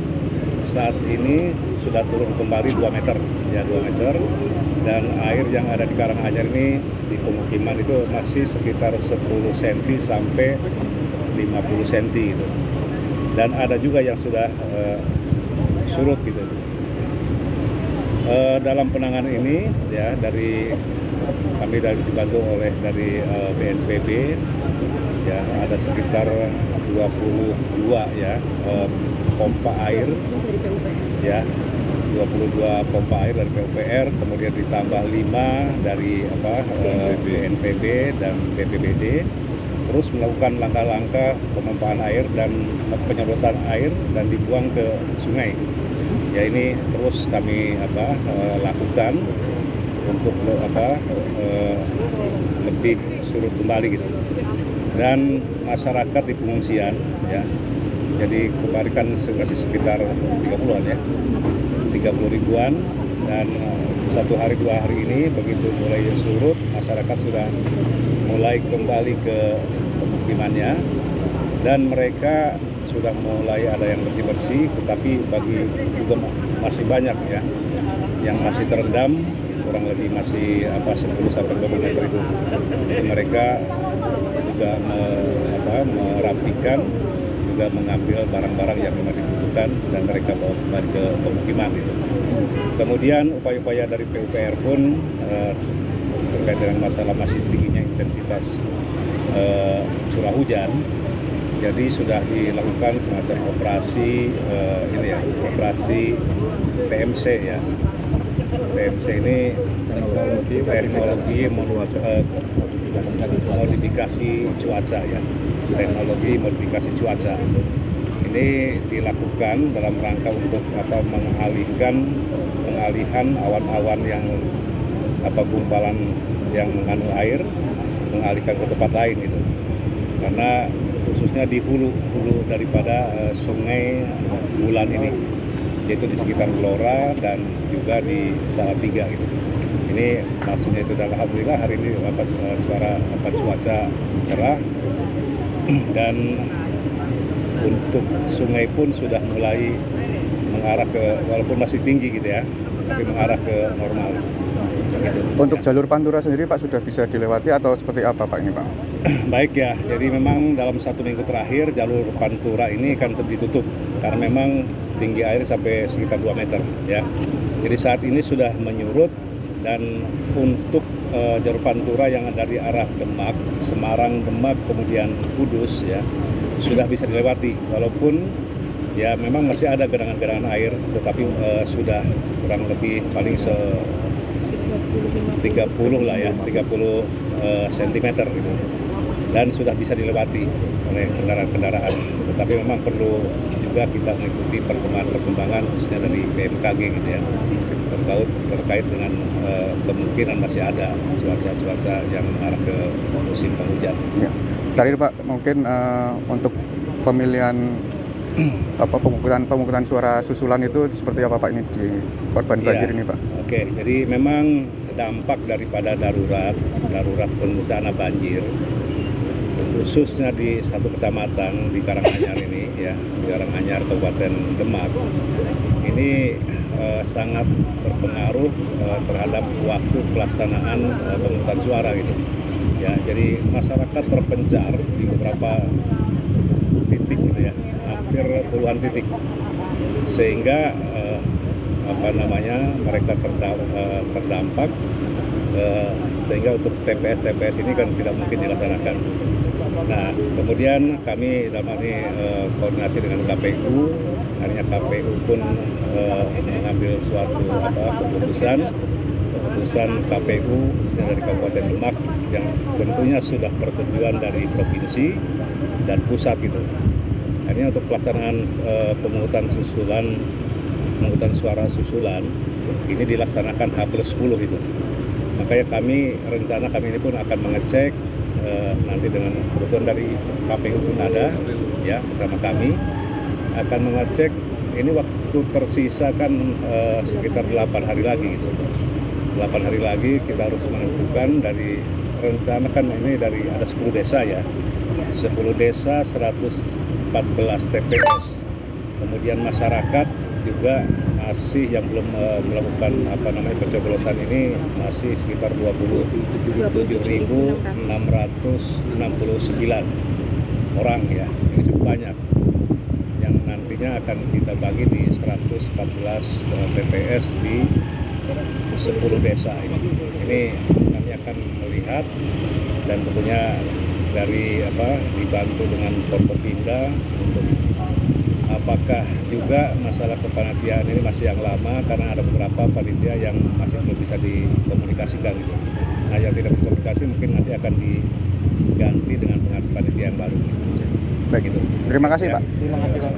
saat ini sudah turun kembali 2 meter ya, 2 meter, dan air yang ada di Karanganyar ini di pemukiman itu masih sekitar 10 cm sampai 50 cm gitu. Dan ada juga yang sudah surut gitu. Dalam penanganan ini ya, kami dibantu oleh dari BNPB ya, ada sekitar 22 ya pompa air ya, 22 pompa air dari PUPR, kemudian ditambah 5 dari BNPB dan BPBD, terus melakukan langkah-langkah pemompaan air dan penyedotan air dan dibuang ke sungai. Ya, ini terus kami lakukan untuk lebih surut kembali gitu. Dan masyarakat di pengungsian ya, jadi kemarin kan sekitar 30-an ya, 30 ribuan, dan 1 hari 2 hari ini begitu mulai surut, masyarakat sudah mulai kembali ke pemukimannya, dan mereka sudah mulai ada yang bersih-bersih, tetapi bagi juga masih banyak ya yang masih terendam, kurang lebih masih 10-20 meter itu. Jadi mereka juga merapikan, juga mengambil barang-barang yang memang dibutuhkan, dan mereka bawa kembali ke pemukiman itu. Kemudian upaya-upaya dari PUPR pun terkait dengan masalah masih tingginya intensitas curah hujan. Jadi sudah dilakukan semacam operasi operasi TMC ya. TMC ini teknologi modifikasi cuaca ya. Teknologi modifikasi cuaca. Ini dilakukan dalam rangka untuk pengalihan awan-awan yang gumpalan yang mengandung air, mengalihkan ke tempat lain gitu. Karena khusus khususnya di hulu daripada sungai Wulan ini, yaitu di sekitar Blora dan juga di Salatiga gitu. Ini maksudnya itu, dan alhamdulillah hari ini cuaca cerah dan untuk sungai pun sudah mulai mengarah ke, walaupun masih tinggi gitu ya, tapi mengarah ke normal. Gitu. Untuk jalur Pantura sendiri Pak sudah bisa dilewati atau seperti apa Pak ini Pak? Baik ya, jadi memang dalam 1 minggu terakhir jalur Pantura ini kan ditutup karena memang tinggi air sampai sekitar 2 meter ya. Jadi saat ini sudah menyurut, dan untuk jalur Pantura yang dari arah Demak, Semarang, Demak, kemudian Kudus ya sudah bisa dilewati, walaupun ya memang masih ada genangan-genangan air, tetapi sudah kurang lebih paling 30 lah ya, 30 cm gitu. Dan sudah bisa dilewati oleh kendaraan-kendaraan. Tetapi memang perlu juga kita mengikuti perkembangan khususnya dari BMKG gitu ya, terkait dengan kemungkinan masih ada cuaca yang mengarah ke musim penghujan. Ya. Tadi Pak, mungkin untuk pemilihan pemungutan suara susulan itu seperti apa Pak ini di korban banjir ini Pak? Oke, jadi memang dampak daripada darurat bencana banjir khususnya di satu kecamatan di Karanganyar ini ya, di Karanganyar Kabupaten Demak ini sangat berpengaruh terhadap waktu pelaksanaan pemungutan suara gitu ya. Jadi masyarakat terpencar di beberapa titik gitu ya, hampir puluhan titik, sehingga mereka terdampak sehingga untuk TPS ini kan tidak mungkin dilaksanakan. Nah, kemudian kami dalam ini koordinasi dengan KPU, akhirnya KPU pun mengambil suatu keputusan KPU dari Kabupaten Demak yang tentunya sudah persetujuan dari provinsi dan pusat gitu. Akhirnya untuk pelaksanaan pemungutan suara susulan ini dilaksanakan H+10 itu. Makanya kami ini pun akan mengecek nanti dengan kebutuhan dari KPU pun ada ya, bersama kami akan mengecek ini waktu tersisa kan sekitar 8 hari lagi gitu. 8 hari lagi kita harus menentukan, dari rencana kan ini dari ada 10 desa ya, 10 desa 114 TPS, kemudian masyarakat juga masih yang belum melakukan pencoblosan ini masih sekitar 27.669 orang ya. Ini cukup banyak yang nantinya akan kita bagi di 114 TPS di 10 desa ini. Ini kami akan melihat dan tentunya dari dibantu dengan Forkopimda untuk apakah juga masalah kepanitiaan ini masih yang lama, karena ada beberapa panitia yang masih belum bisa dikomunikasikan gitu. Nah, yang tidak berkomunikasi mungkin nanti akan diganti dengan panitia yang baru. Baik, gitu. Terima kasih ya. Pak. Terima kasih Pak.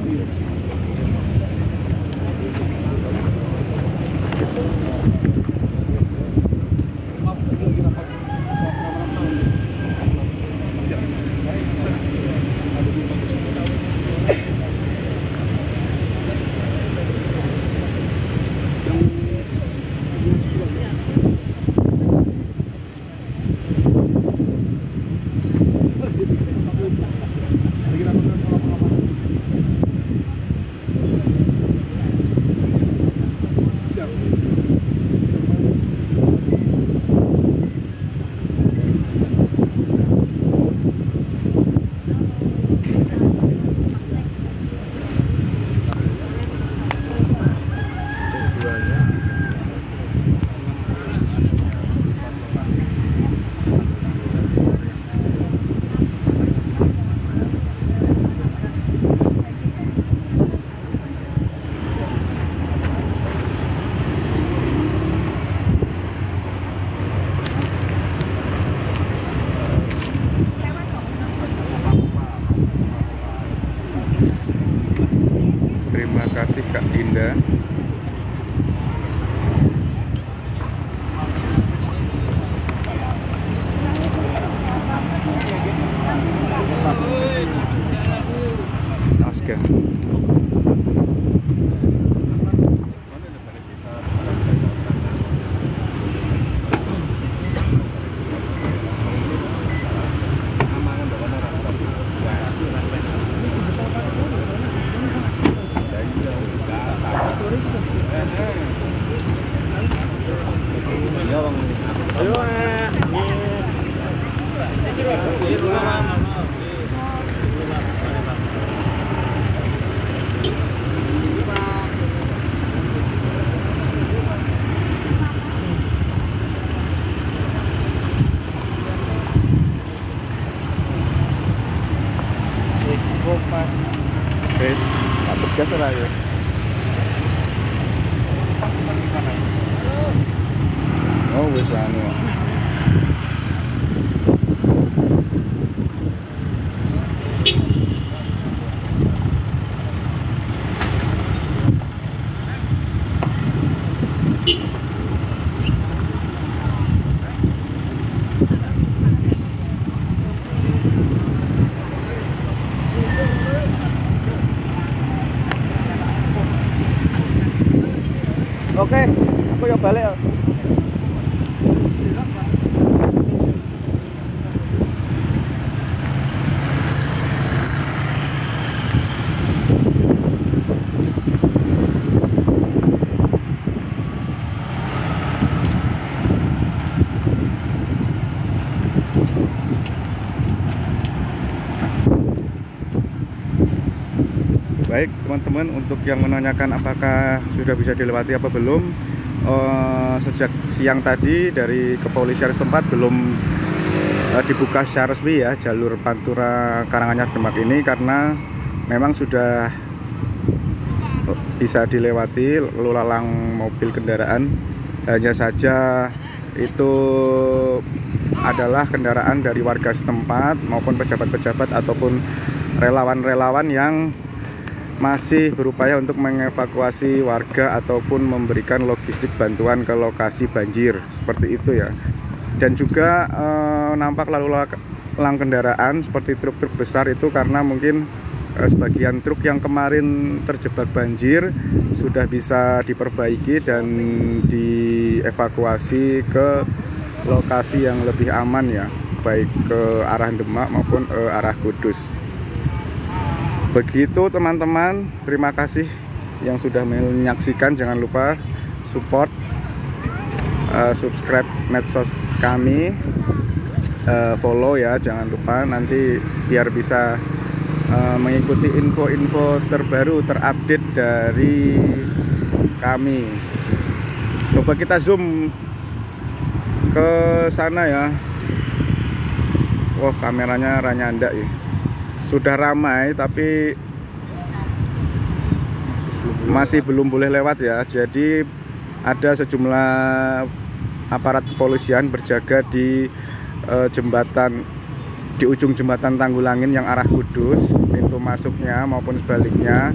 Terima kasih Kak Indah. Wis, tak tegas ora ya. Oh, wis anu. Oke, aku ya balik ya. Baik teman-teman, untuk yang menanyakan apakah sudah bisa dilewati apa belum, sejak siang tadi dari kepolisian setempat belum dibuka secara resmi ya jalur Pantura Karanganyar Demak ini, karena memang sudah bisa dilewati lalu lalang mobil kendaraan. Hanya saja itu adalah kendaraan dari warga setempat maupun pejabat-pejabat ataupun relawan-relawan yang masih berupaya untuk mengevakuasi warga ataupun memberikan logistik bantuan ke lokasi banjir, seperti itu ya. Dan juga nampak lalu lalang kendaraan seperti truk-truk besar itu karena mungkin sebagian truk yang kemarin terjebak banjir sudah bisa diperbaiki dan dievakuasi ke lokasi yang lebih aman ya, baik ke arah Demak maupun arah Kudus. Begitu teman-teman, terima kasih yang sudah menyaksikan. Jangan lupa support, subscribe medsos kami, follow ya, jangan lupa, nanti biar bisa mengikuti info-info terbaru terupdate dari kami. Coba kita zoom ke sana ya. Wah, kameranya ranyanda ya. Sudah ramai tapi masih belum boleh lewat ya. Jadi ada sejumlah aparat kepolisian berjaga di jembatan, di ujung jembatan Tanggulangin yang arah Kudus, pintu masuknya maupun sebaliknya,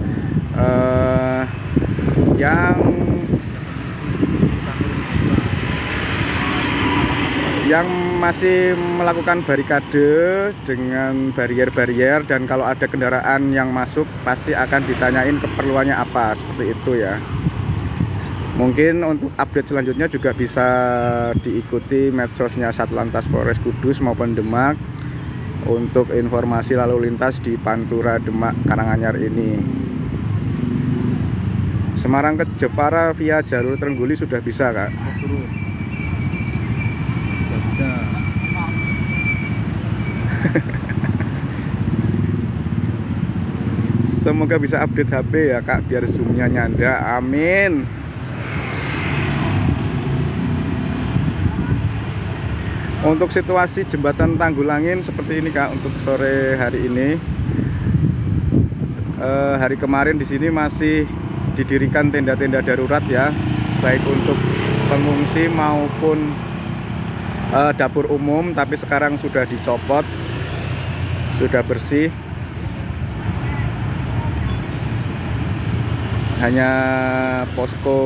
yang masih melakukan barikade dengan barier-barier, dan kalau ada kendaraan yang masuk pasti akan ditanyain keperluannya apa, seperti itu ya. Mungkin untuk update selanjutnya juga bisa diikuti medsosnya Satlantas Polres Kudus maupun Demak untuk informasi lalu lintas di Pantura Demak Karanganyar ini. Semarang ke Jepara via jalur Trengguli sudah bisa, Kak? Semoga bisa update HP ya Kak, biar zoomnya nyanda, amin. Untuk situasi jembatan Tanggulangin seperti ini Kak untuk sore hari ini. Hari kemarin di sini masih didirikan tenda-tenda darurat ya, baik untuk pengungsi maupun dapur umum, tapi sekarang sudah dicopot, sudah bersih. Hanya posko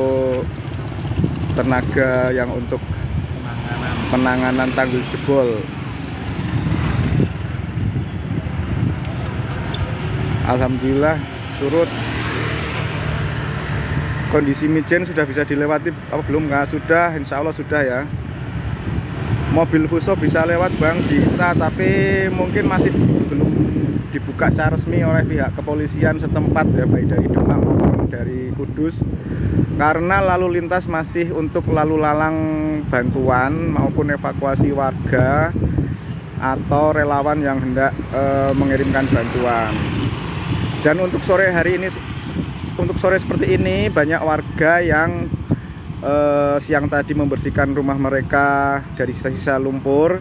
tenaga yang untuk penanganan tanggul jebol. Alhamdulillah surut. Kondisi Mijen sudah bisa dilewati apa belum Kak? Sudah, insya Allah sudah ya. Mobil Fuso bisa lewat Bang, bisa, tapi mungkin masih belum dibuka secara resmi oleh pihak kepolisian setempat ya, baik dari Demak maupun dari Kudus, karena lalu lintas masih untuk lalu lalang bantuan maupun evakuasi warga atau relawan yang hendak mengirimkan bantuan. Dan untuk sore hari ini, untuk sore seperti ini, banyak warga yang siang tadi membersihkan rumah mereka dari sisa-sisa lumpur,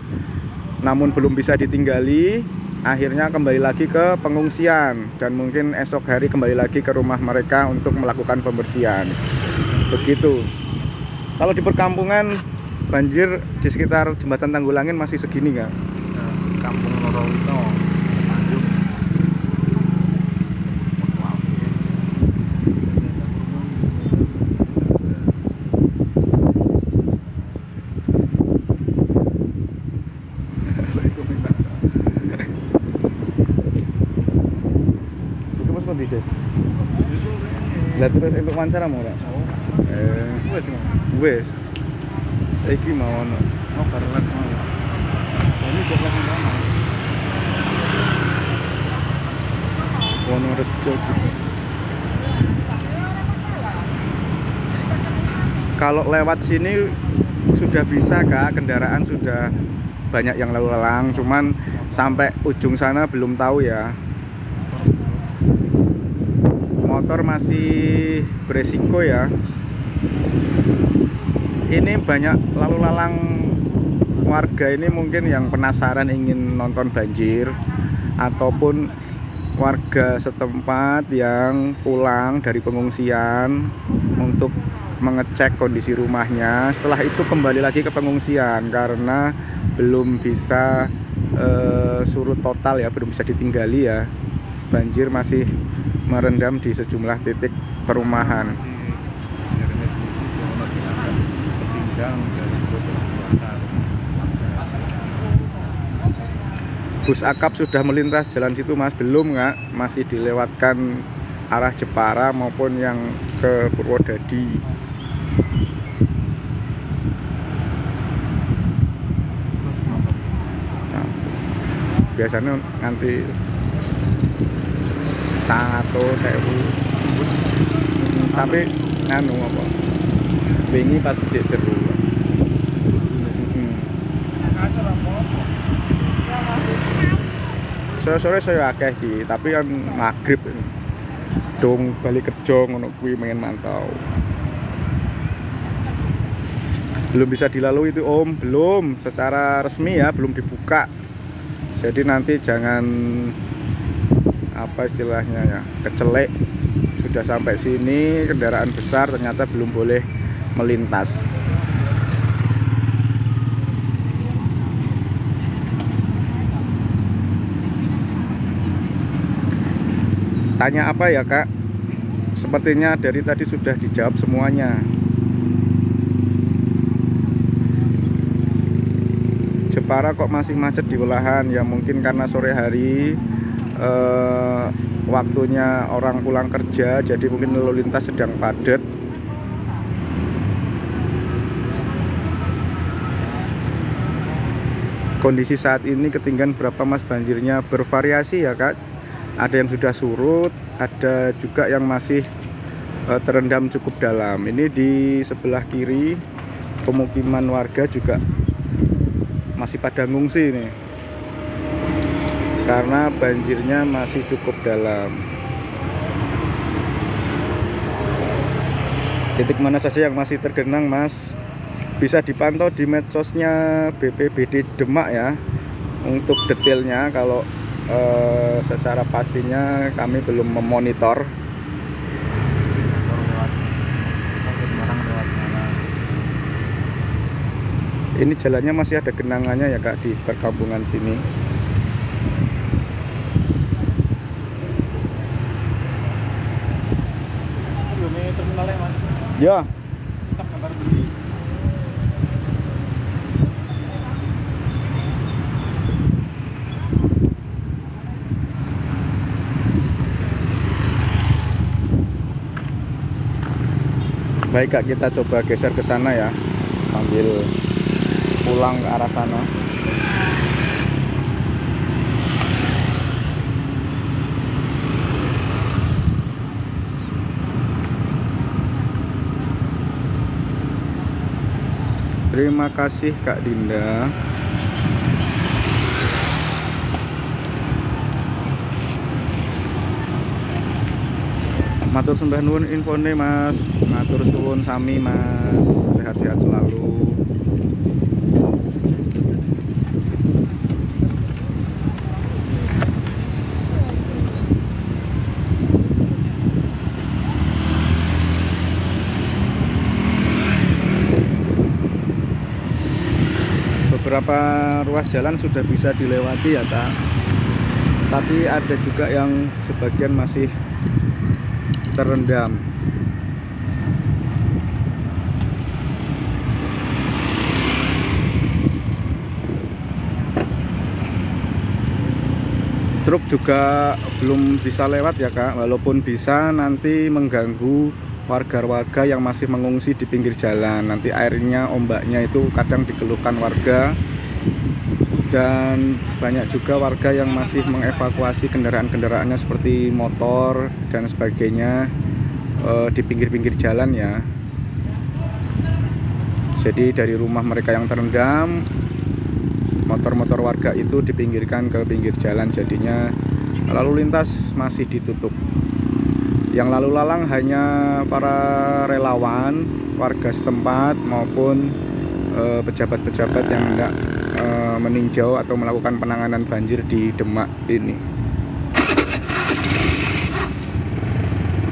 namun belum bisa ditinggali, akhirnya kembali lagi ke pengungsian dan mungkin esok hari kembali lagi ke rumah mereka untuk melakukan pembersihan. Begitu. Kalau di perkampungan banjir di sekitar jembatan Tanggulangin masih segini nggak? Kampung Lorowito, Tanjung. DJ. Lah terus untuk wawancara mau ora? Wes. Iki mau ono. Oh, barengan mau. Ini kok langsung sama. Wonorejo. Kalau lewat sini sudah bisa Kak, kendaraan sudah banyak yang lalu lalang, cuman sampai ujung sana belum tahu ya. Motor masih beresiko ya. Ini banyak lalu lalang warga ini mungkin yang penasaran ingin nonton banjir, ataupun warga setempat yang pulang dari pengungsian untuk mengecek kondisi rumahnya. Setelah itu kembali lagi ke pengungsian karena belum bisa surut total ya, belum bisa ditinggali ya. Banjir masih merendam di sejumlah titik perumahan. Bus akap sudah melintas jalan situ Mas? Belum nggak? Masih dilewatkan arah Jepara maupun yang ke Purwodadi. Nah, biasanya nanti 100.000, tapi anu apa? Wingi pas cek seru. Sore-sore saya akeh iki, tapi kan maghrib dong balik kerja ngono kuwi pengen mantau. Belum bisa dilalui itu Om, belum secara resmi ya, belum dibuka. Jadi nanti jangan apa istilahnya ya, kecelek. Sudah sampai sini kendaraan besar ternyata belum boleh melintas. Tanya apa ya Kak? Sepertinya dari tadi sudah dijawab semuanya. Jepara kok masih macet di Welahan? Ya mungkin karena sore hari waktunya orang pulang kerja, jadi mungkin lalu lintas sedang padat. Kondisi saat ini ketinggian berapa Mas banjirnya? Bervariasi ya Kak. Ada yang sudah surut, ada juga yang masih terendam cukup dalam. Ini di sebelah kiri pemukiman warga juga masih pada ngungsi nih, karena banjirnya masih cukup dalam. Titik mana saja yang masih tergenang Mas? Bisa dipantau di medsosnya BPBD Demak ya. Untuk detailnya, kalau secara pastinya kami belum memonitor. Ini jalannya masih ada genangannya ya Kak di perkampungan sini. Terminalnya Mas. Ya. Kita gambar beli. Baik Kak, kita coba geser ke sana ya, sambil pulang ke arah sana. Terima kasih Kak Dinda. Matur sembah nuwun infone Mas. Matur suwun sami Mas. Sehat-sehat selalu. Beberapa ruas jalan sudah bisa dilewati ya Kak. Tapi ada juga yang sebagian masih terendam. Truk juga belum bisa lewat ya Kak, walaupun bisa nanti mengganggu warga-warga yang masih mengungsi di pinggir jalan. Nanti airnya, ombaknya itu kadang dikeluhkan warga, dan banyak juga warga yang masih mengevakuasi kendaraan-kendaraannya seperti motor dan sebagainya di pinggir-pinggir jalan ya. Jadi dari rumah mereka yang terendam, motor-motor warga itu dipinggirkan ke pinggir jalan, jadinya lalu lintas masih ditutup. Yang lalu lalang hanya para relawan, warga setempat maupun pejabat-pejabat yang hendak meninjau atau melakukan penanganan banjir di Demak ini.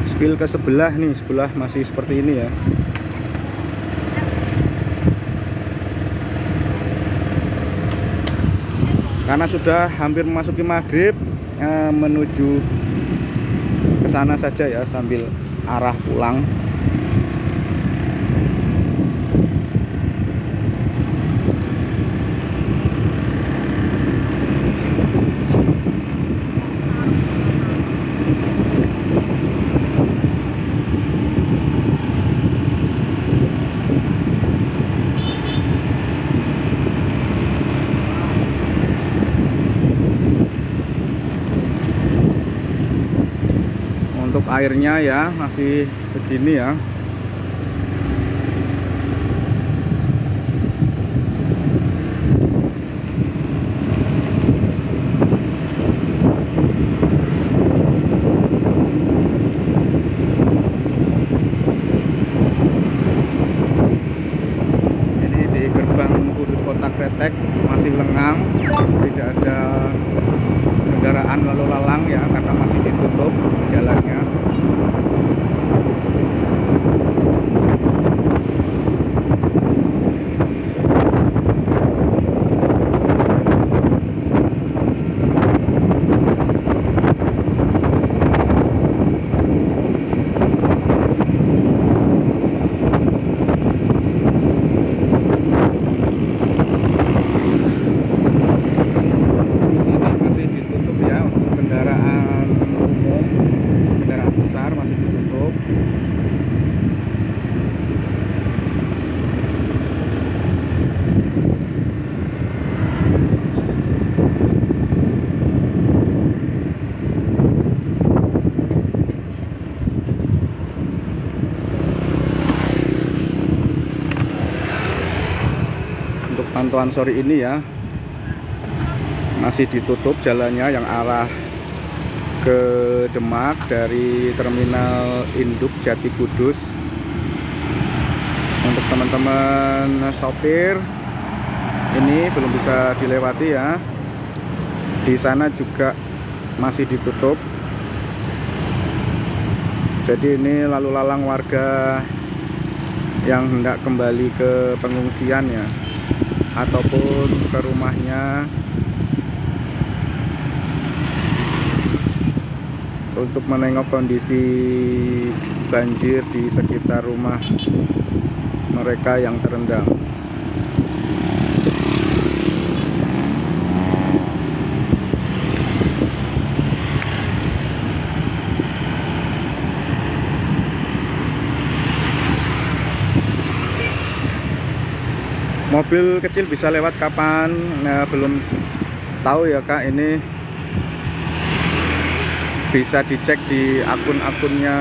Spill ke sebelah nih, sebelah masih seperti ini ya. Karena sudah hampir memasuki maghrib, menuju ke sana saja ya sambil arah pulang. Untuk airnya ya masih segini ya. Ini di gerbang Kudus Kota Kretek masih lengang, tidak ada kendaraan lalu lalang ya, karena masih ditutup jalannya. Pantauan sore ini ya, masih ditutup jalannya yang arah ke Demak dari Terminal Induk Jati Kudus. Untuk teman-teman sopir, ini belum bisa dilewati ya. Di sana juga masih ditutup. Jadi ini lalu lalang warga yang hendak kembali ke pengungsian ya, ataupun ke rumahnya untuk menengok kondisi banjir di sekitar rumah mereka yang terendam. mobil kecil bisa lewat kapan? Nah, belum tahu ya Kak, ini bisa dicek di akun-akunnya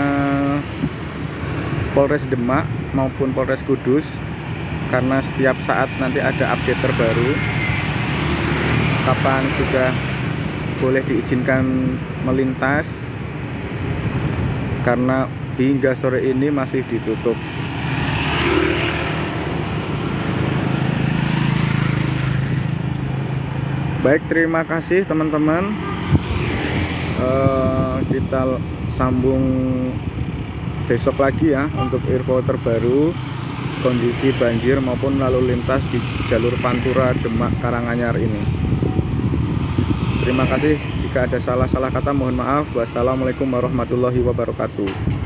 Polres Demak maupun Polres Kudus, karena setiap saat nanti ada update terbaru kapan sudah boleh diizinkan melintas, karena hingga sore ini masih ditutup. Baik, terima kasih teman-teman. Kita sambung besok lagi ya untuk info terbaru kondisi banjir maupun lalu lintas di jalur Pantura Demak Karanganyar ini. Terima kasih, jika ada salah-salah kata mohon maaf. Wassalamualaikum warahmatullahi wabarakatuh.